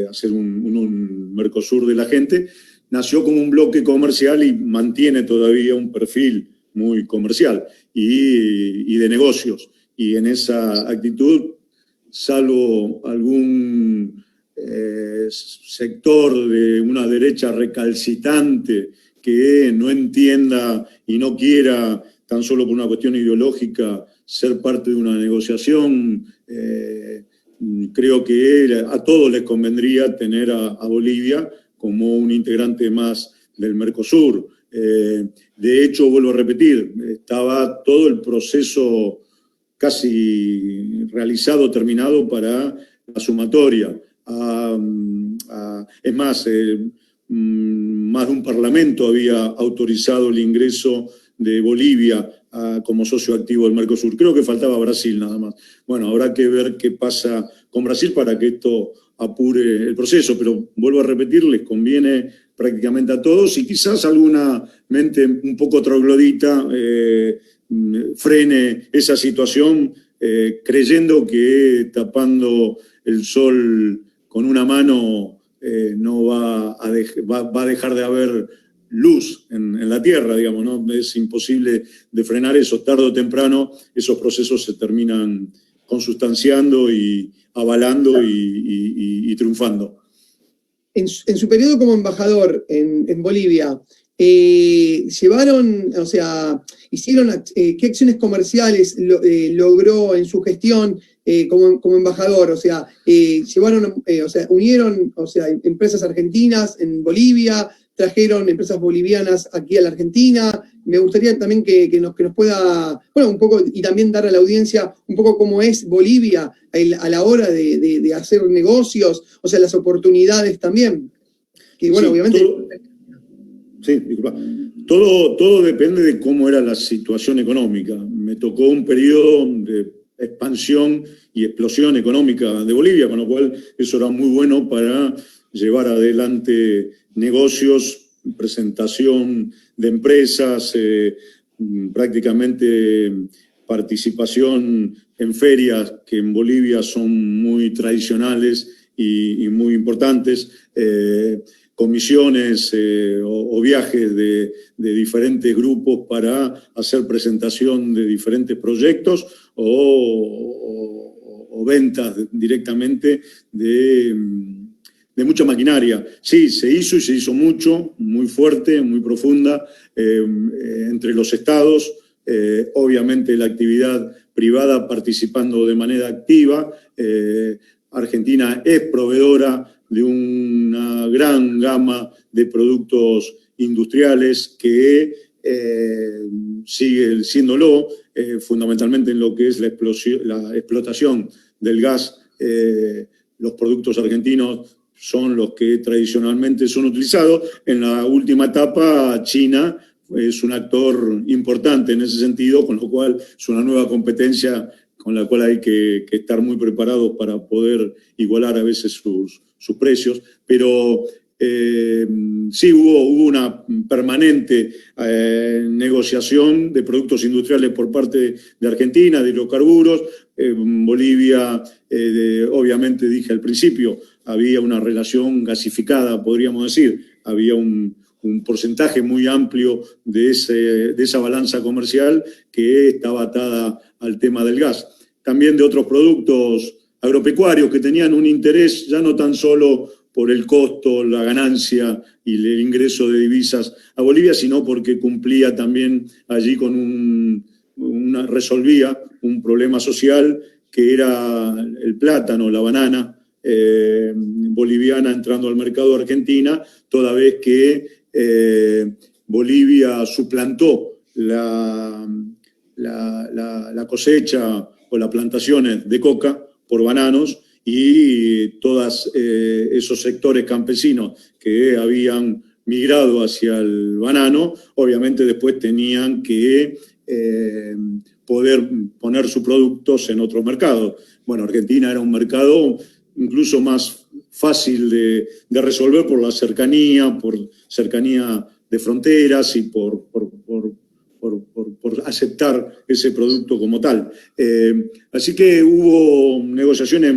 hacer un Mercosur de la gente, nació como un bloque comercial y mantiene todavía un perfil muy comercial y de negocios. Y en esa actitud, salvo algún sector de una derecha recalcitrante que no entienda y no quiera, tan solo por una cuestión ideológica, ser parte de una negociación, creo que a todos les convendría tener a Bolivia como un integrante más del Mercosur. De hecho, vuelvo a repetir, estaba todo el proceso casi realizado, terminado para la sumatoria. Es más, más de un parlamento había autorizado el ingreso de Bolivia como socio activo del Mercosur. Creo que faltaba Brasil nada más. Bueno, habrá que ver qué pasa con Brasil para que esto apure el proceso, pero vuelvo a repetir, les conviene prácticamente a todos y quizás alguna mente un poco troglodita frene esa situación creyendo que tapando el sol con una mano no va a dejar de haber luz en la tierra, digamos, ¿no? Es imposible de frenar eso. Tarde o temprano esos procesos se terminan consustanciando y avalando y triunfando. En su periodo como embajador en Bolivia, llevaron, o sea, hicieron, ¿qué acciones comerciales logró en su gestión como embajador? O sea, llevaron, o sea, unieron, o sea, empresas argentinas en Bolivia, trajeron empresas bolivianas aquí a la Argentina. Me gustaría también que nos pueda, bueno, un poco, y también dar a la audiencia un poco cómo es Bolivia a la hora de hacer negocios, o sea, las oportunidades también. Que bueno, Sí, obviamente... Sí, disculpa. Todo depende de cómo era la situación económica. Me tocó un periodo de expansión y explosión económica de Bolivia, con lo cual eso era muy bueno para llevar adelante negocios, presentación de empresas, prácticamente participación en ferias que en Bolivia son muy tradicionales y muy importantes, comisiones o viajes de diferentes grupos para hacer presentación de diferentes proyectos o ventas directamente de mucha maquinaria. Sí, se hizo y se hizo mucho, muy fuerte, muy profunda, entre los estados, obviamente la actividad privada participando de manera activa. Argentina es proveedora de una gran gama de productos industriales que sigue siéndolo, fundamentalmente en lo que es la explotación del gas. Los productos argentinos son los que tradicionalmente son utilizados. En la última etapa, China es un actor importante en ese sentido, con lo cual es una nueva competencia con la cual hay que estar muy preparados para poder igualar a veces sus precios, pero sí hubo una permanente negociación de productos industriales por parte de Argentina, de hidrocarburos. Bolivia, obviamente dije al principio, había una relación gasificada, podríamos decir, había un porcentaje muy amplio de esa balanza comercial que estaba atada al tema del gas. También de otros productos agropecuarios que tenían un interés ya no tan solo por el costo, la ganancia y el ingreso de divisas a Bolivia, sino porque cumplía también allí con resolvía un problema social que era el plátano, la banana boliviana entrando al mercado de Argentina, toda vez que Bolivia suplantó la cosecha o las plantaciones de coca por bananos, y todos esos sectores campesinos que habían migrado hacia el banano, obviamente después tenían que poder poner sus productos en otros mercados. Bueno, Argentina era un mercado incluso más fácil de resolver por la cercanía, de fronteras y por aceptar ese producto como tal. Así que hubo negociaciones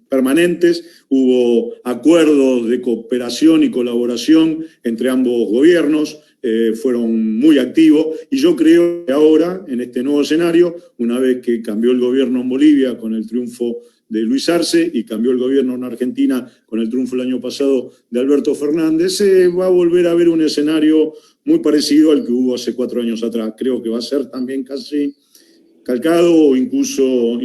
permanentes, hubo acuerdos de cooperación y colaboración entre ambos gobiernos, fueron muy activos, y yo creo que ahora, en este nuevo escenario, una vez que cambió el gobierno en Bolivia con el triunfo de Luis Arce y cambió el gobierno en Argentina con el triunfo el año pasado de Alberto Fernández, va a volver a haber un escenario muy parecido al que hubo hace 4 años atrás. Creo que va a ser también casi calcado o incluso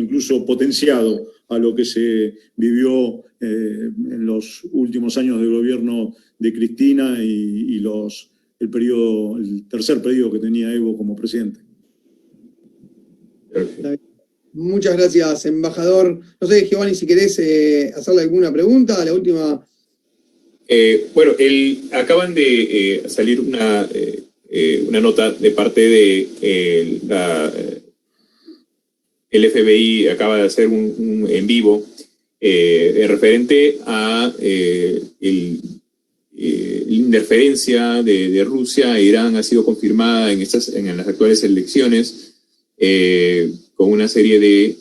potenciado a lo que se vivió en los últimos años del gobierno de Cristina y el tercer periodo que tenía Evo como presidente. Muchas gracias, embajador. No sé, Giovanni, si querés hacerle alguna pregunta, la última. Bueno, acaban de salir una nota de parte de el FBI, acaba de hacer un en vivo referente a la interferencia de Rusia e Irán ha sido confirmada en las actuales elecciones, con una serie de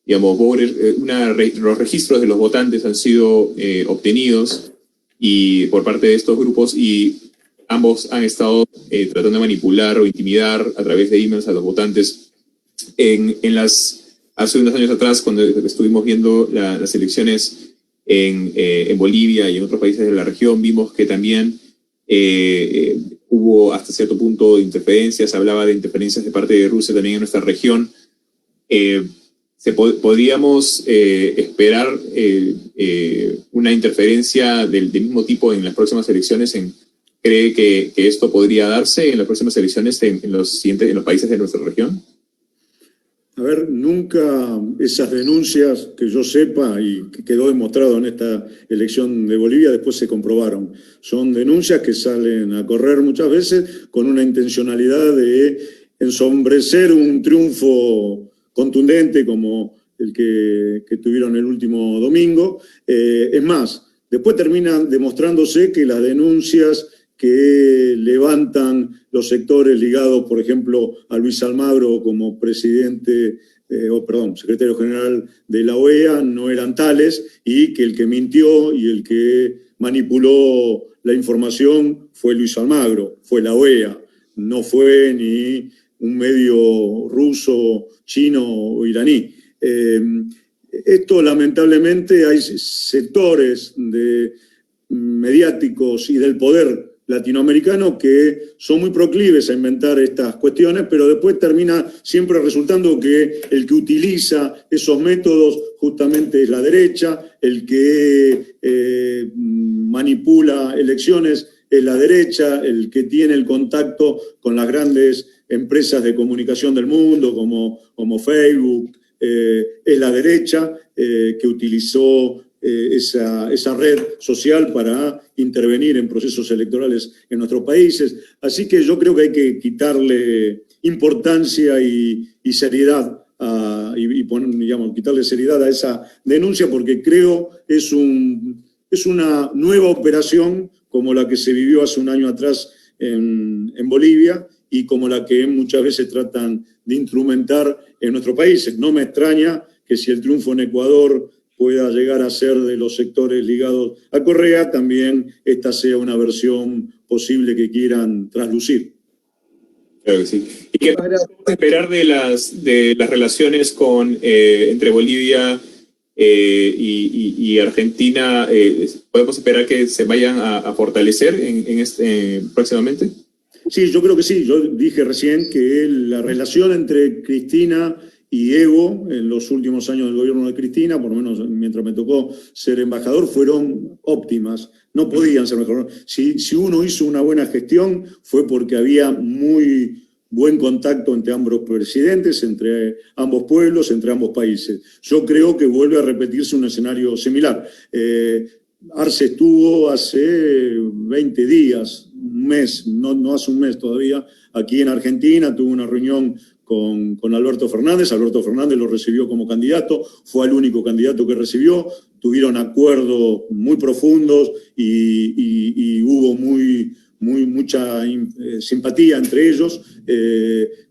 los registros de los votantes han sido obtenidos y por parte de estos grupos, y ambos han estado tratando de manipular o intimidar a través de emails a los votantes. Hace unos años atrás, cuando estuvimos viendo las elecciones en Bolivia y en otros países de la región, vimos que también hubo hasta cierto punto interferencias, hablaba de interferencias de parte de Rusia también en nuestra región. Podríamos esperar una interferencia del mismo tipo en las próximas elecciones? ¿Cree que esto podría darse en las próximas elecciones en los países de nuestra región? A ver, nunca esas denuncias que yo sepa y que quedó demostrado en esta elección de Bolivia después se comprobaron. Son denuncias que salen a correr muchas veces con una intencionalidad de ensombrecer un triunfo contundente como el que tuvieron el último domingo. Es más, después termina demostrándose que las denuncias que levantan los sectores ligados, por ejemplo, a Luis Almagro como secretario general de la OEA, no eran tales, y que el que mintió y el que manipuló la información fue Luis Almagro, fue la OEA, no fue ni un medio ruso, chino o iraní. Esto, lamentablemente, hay sectores mediáticos y del poder latinoamericanos que son muy proclives a inventar estas cuestiones, pero después termina siempre resultando que el que utiliza esos métodos justamente es la derecha, el que manipula elecciones es la derecha, el que tiene el contacto con las grandes empresas de comunicación del mundo como Facebook, es la derecha que utilizó esa red social para intervenir en procesos electorales en nuestros países. Así que yo creo que hay que quitarle importancia y seriedad quitarle seriedad a esa denuncia, porque creo es una nueva operación como la que se vivió hace un año atrás en Bolivia y como la que muchas veces tratan de instrumentar en nuestros países. No me extraña que si el triunfo en Ecuador pueda llegar a ser de los sectores ligados a Correa, también esta sea una versión posible que quieran traslucir. Claro que sí. ¿Y qué podemos esperar de las relaciones entre Bolivia y Argentina? ¿Podemos esperar que se vayan a fortalecer próximamente? Sí, yo creo que sí. Yo dije recién que la relación entre Cristina y Evo en los últimos años del gobierno de Cristina, por lo menos mientras me tocó ser embajador, fueron óptimas. No podían ser mejor. Si uno hizo una buena gestión fue porque había muy buen contacto entre ambos presidentes, entre ambos pueblos, entre ambos países. Yo creo que vuelve a repetirse un escenario similar. Arce estuvo hace 20 días, un mes, no hace un mes todavía, aquí en Argentina, tuvo una reunión con Alberto Fernández. Alberto Fernández lo recibió como candidato, fue el único candidato que recibió, tuvieron acuerdos muy profundos y hubo mucha simpatía entre ellos,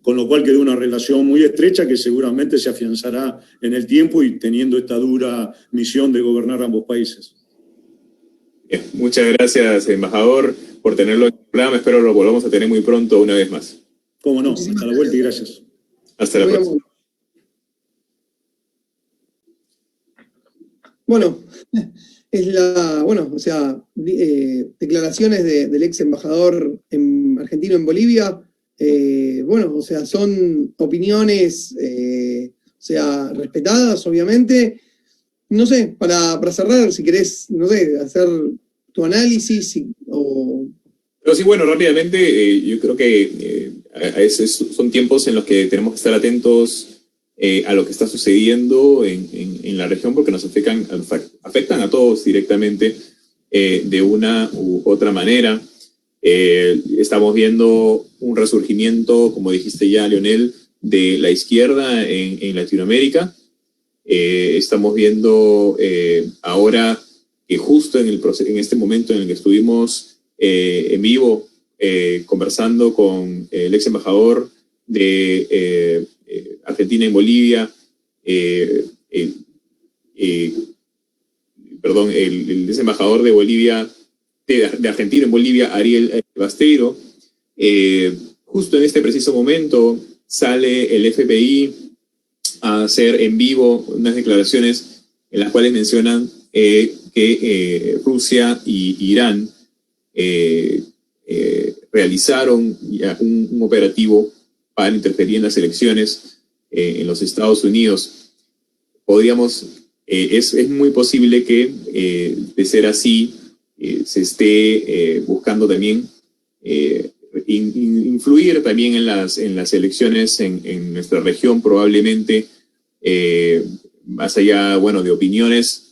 con lo cual quedó una relación muy estrecha que seguramente se afianzará en el tiempo y teniendo esta dura misión de gobernar ambos países. Bien, muchas gracias, embajador, por tenerlo en el programa. Espero lo volvamos a tener muy pronto una vez más. Cómo no, hasta la vuelta y gracias. Hasta la próxima. Bueno, declaraciones del ex embajador argentino en Bolivia, son opiniones, respetadas, obviamente. No sé, para cerrar, si querés, hacer tu análisis Pero sí, bueno, rápidamente, yo creo que son tiempos en los que tenemos que estar atentos a lo que está sucediendo en la región, porque nos afectan a todos directamente de una u otra manera. Estamos viendo un resurgimiento, como dijiste ya, Leonel, de la izquierda en Latinoamérica. Estamos viendo ahora que justo en este momento en el que estuvimos en vivo conversando con el ex embajador de Argentina en Bolivia, el ex embajador de Bolivia, de Argentina en Bolivia, Ariel Basteiro. Justo en este preciso momento sale el FBI a hacer en vivo unas declaraciones en las cuales mencionan que Rusia y Irán realizaron un operativo para interferir en las elecciones en los Estados Unidos. Podríamos es muy posible que, de ser así, se esté buscando también influir también en las elecciones en nuestra región, probablemente, más allá, bueno, de opiniones,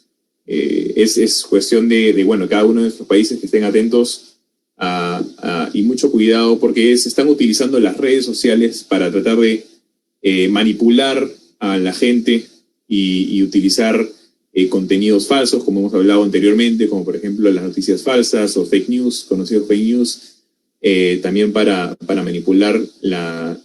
es cuestión de, bueno, cada uno de estos países que estén atentos y mucho cuidado, porque se están utilizando las redes sociales para tratar de manipular a la gente y utilizar contenidos falsos, como hemos hablado anteriormente, como por ejemplo las noticias falsas o fake news, conocidos fake news, también para manipular la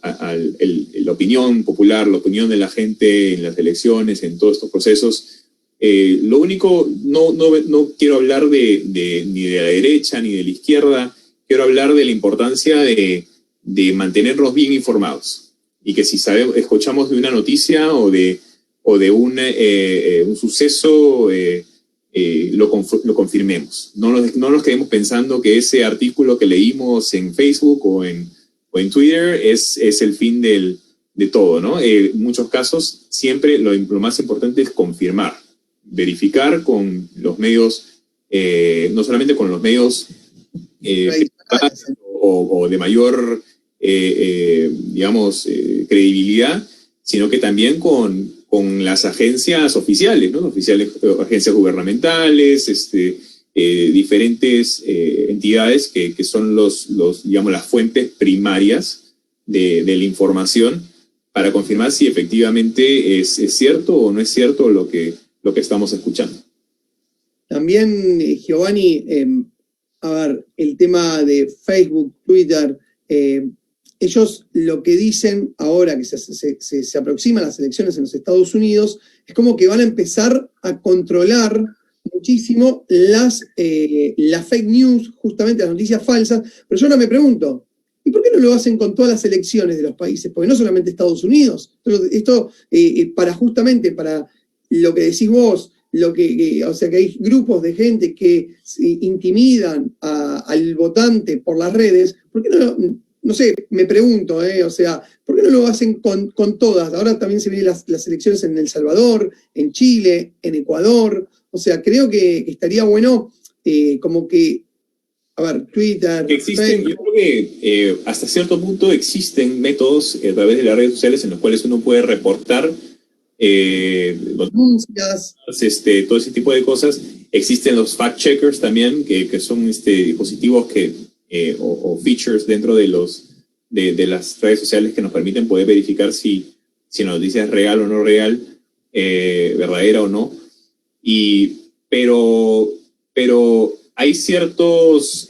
opinión popular, la opinión de la gente en las elecciones, en todos estos procesos. Lo único, no quiero hablar ni de la derecha ni de la izquierda, quiero hablar de la importancia de mantenernos bien informados, y que si escuchamos de una noticia o de un suceso, lo confirmemos. No nos quedemos pensando que ese artículo que leímos en Facebook o en Twitter es el fin de todo, ¿no? En muchos casos, siempre lo más importante es confirmar, verificar con los medios, no solamente con los medios o de mayor, digamos, credibilidad, sino que también con las agencias oficiales, ¿no? Agencias gubernamentales, diferentes entidades que son digamos, las fuentes primarias de la información, para confirmar si efectivamente es cierto o no es cierto lo que estamos escuchando. También, Giovanni, a ver, el tema de Facebook, Twitter, ellos lo que dicen ahora que se aproximan las elecciones en los Estados Unidos, es como que van a empezar a controlar muchísimo las fake news, justamente las noticias falsas. Pero yo ahora me pregunto, ¿y por qué no lo hacen con todas las elecciones de los países? Porque no solamente Estados Unidos. Esto justamente para lo que decís vos, o sea, que hay grupos de gente que intimidan al votante por las redes. ¿Por qué no sé, me pregunto, o sea, ¿por qué no lo hacen con todas? Ahora también se vienen las elecciones en El Salvador, en Chile, en Ecuador. O sea, creo que estaría bueno como que, a ver, Twitter, Facebook. Yo creo que hasta cierto punto existen métodos a través de las redes sociales en los cuales uno puede reportar denuncias, todo ese tipo de cosas. Existen los fact-checkers también, que son dispositivos o features dentro de las redes sociales que nos permiten poder verificar si la noticia es real o no real, verdadera o no. Pero hay ciertos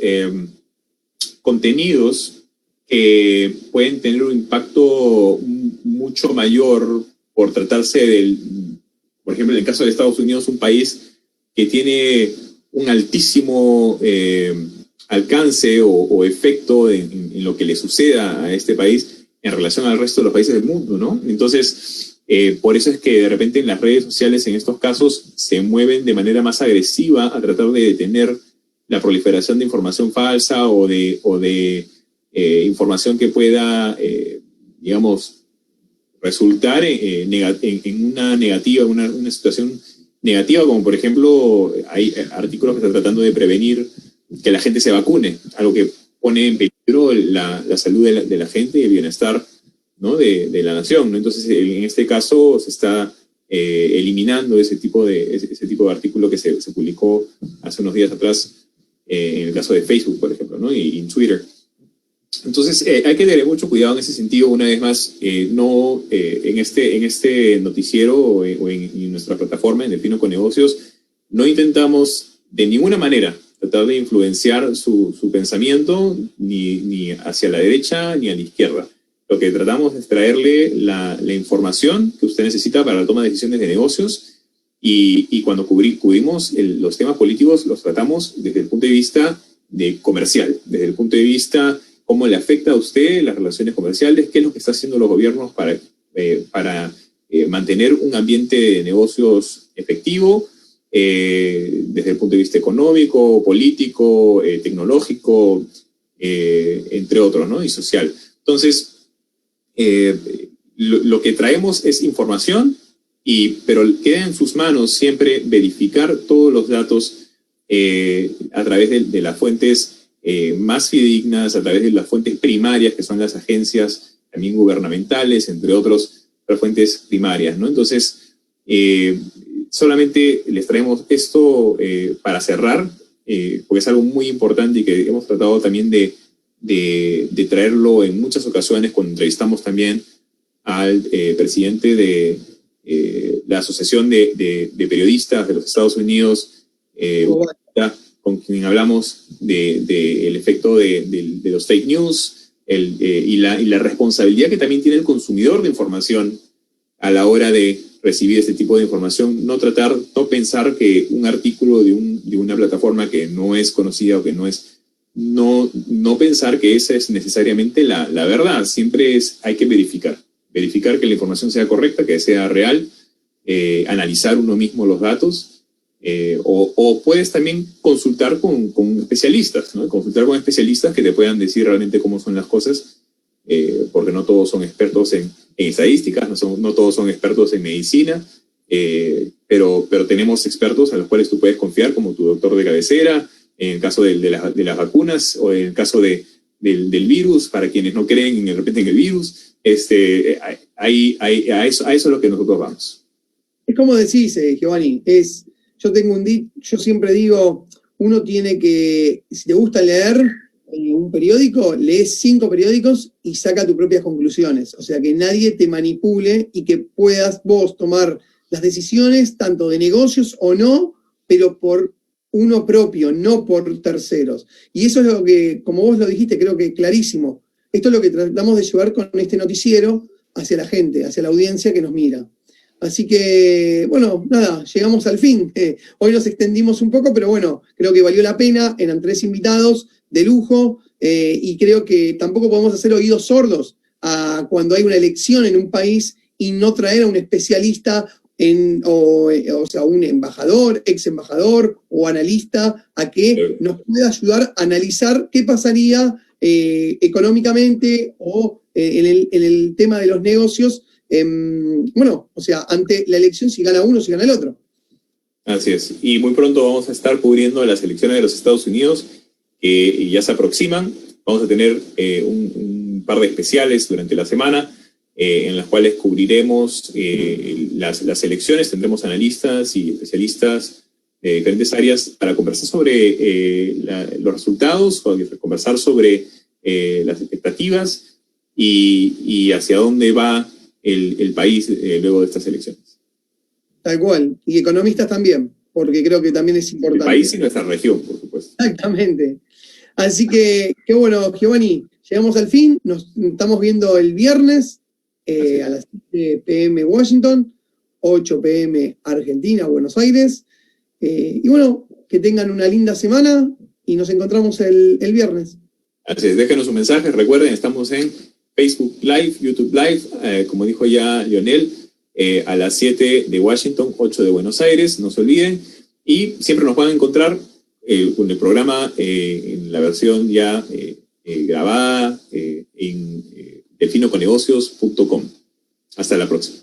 contenidos que pueden tener un impacto mucho mayor por tratarse por ejemplo, en el caso de Estados Unidos, un país que tiene un altísimo alcance o efecto en lo que le suceda a este país en relación al resto de los países del mundo, ¿no? Entonces, por eso es que de repente en las redes sociales en estos casos se mueven de manera más agresiva a tratar de detener la proliferación de información falsa o de información que pueda, digamos, resultar en una negativa, una situación negativa, como por ejemplo hay artículos que están tratando de prevenir que la gente se vacune, algo que pone en peligro la salud de la gente y el bienestar, ¿no? de la nación, ¿no? Entonces, en este caso se está eliminando ese tipo de artículo que se publicó hace unos días atrás, en el caso de Facebook, por ejemplo, ¿no? y en Twitter. Entonces, hay que tener mucho cuidado en ese sentido. Una vez más, en este noticiero o en nuestra plataforma, en Delfino con Negocios, no intentamos de ninguna manera tratar de influenciar su pensamiento ni hacia la derecha ni a la izquierda. Lo que tratamos es traerle la información que usted necesita para la toma de decisiones de negocios, y cuando cubrimos los temas políticos los tratamos desde el punto de vista comercial, desde el punto de vista cómo le afecta a usted las relaciones comerciales, qué es lo que está haciendo los gobiernos para mantener un ambiente de negocios efectivo, desde el punto de vista económico, político, tecnológico, entre otros, ¿no? Y social. Entonces, lo que traemos es información pero queda en sus manos siempre verificar todos los datos a través de las fuentes más fidedignas, a través de las fuentes primarias, que son las agencias también gubernamentales, entre otros, las fuentes primarias, ¿no? Entonces, solamente les traemos esto para cerrar, porque es algo muy importante y que hemos tratado también de traerlo en muchas ocasiones cuando entrevistamos también al presidente de la Asociación de Periodistas de los Estados Unidos, con quien hablamos del efecto de los fake news y la responsabilidad que también tiene el consumidor de información a la hora de recibir este tipo de información. No pensar que un artículo de una plataforma que no es conocida o que no pensar que esa es necesariamente la verdad. Siempre hay que verificar que la información sea correcta, que sea real, analizar uno mismo los datos, o puedes también consultar con especialistas, ¿no? Consultar con especialistas que te puedan decir realmente cómo son las cosas, porque no todos son expertos en estadísticas, no todos son expertos en medicina, pero tenemos expertos a los cuales tú puedes confiar, como tu doctor de cabecera, en el caso de las vacunas, o en el caso del virus, para quienes no creen de repente en el virus. A eso es lo que nosotros vamos. Es como decís, Giovanni, yo siempre digo, uno tiene que, si te gusta leer un periódico, lees 5 periódicos y saca tus propias conclusiones. O sea, que nadie te manipule y que puedas vos tomar las decisiones, tanto de negocios o no, pero por uno propio, no por terceros. Y eso es lo que, como vos lo dijiste, creo que clarísimo. Esto es lo que tratamos de llevar con este noticiero hacia la gente, hacia la audiencia que nos mira. Así que, bueno, nada, llegamos al fin. Hoy nos extendimos un poco, pero bueno, creo que valió la pena. Eran 3 invitados de lujo y creo que tampoco podemos hacer oídos sordos a cuando hay una elección en un país y no traer a un especialista o sea, un embajador, ex embajador o analista a que nos pueda ayudar a analizar qué pasaría económicamente o en el tema de los negocios. Bueno, o sea, ante la elección, si gana uno, si gana el otro. Así es. Y muy pronto vamos a estar cubriendo las elecciones de los Estados Unidos, que ya se aproximan. Vamos a tener un par de especiales durante la semana, en las cuales cubriremos las elecciones. Tendremos analistas y especialistas de diferentes áreas para conversar sobre los resultados, conversar sobre las expectativas y hacia dónde va el país luego de estas elecciones. Tal cual. Y economistas también, porque creo que también es importante. El país y nuestra región, por supuesto. Exactamente. Así que, qué bueno, Giovanni, llegamos al fin. Nos estamos viendo el viernes a las 7 p.m. Washington, 8 p.m. Argentina, Buenos Aires. Y bueno, que tengan una linda semana y nos encontramos el viernes. Así es, déjenos un mensaje. Recuerden, estamos en Facebook Live, YouTube Live, como dijo ya Lionel, a las 7 de Washington, 8 de Buenos Aires, no se olviden. Y siempre nos van a encontrar con el programa en la versión ya grabada en delfinoconegocios.com. Hasta la próxima.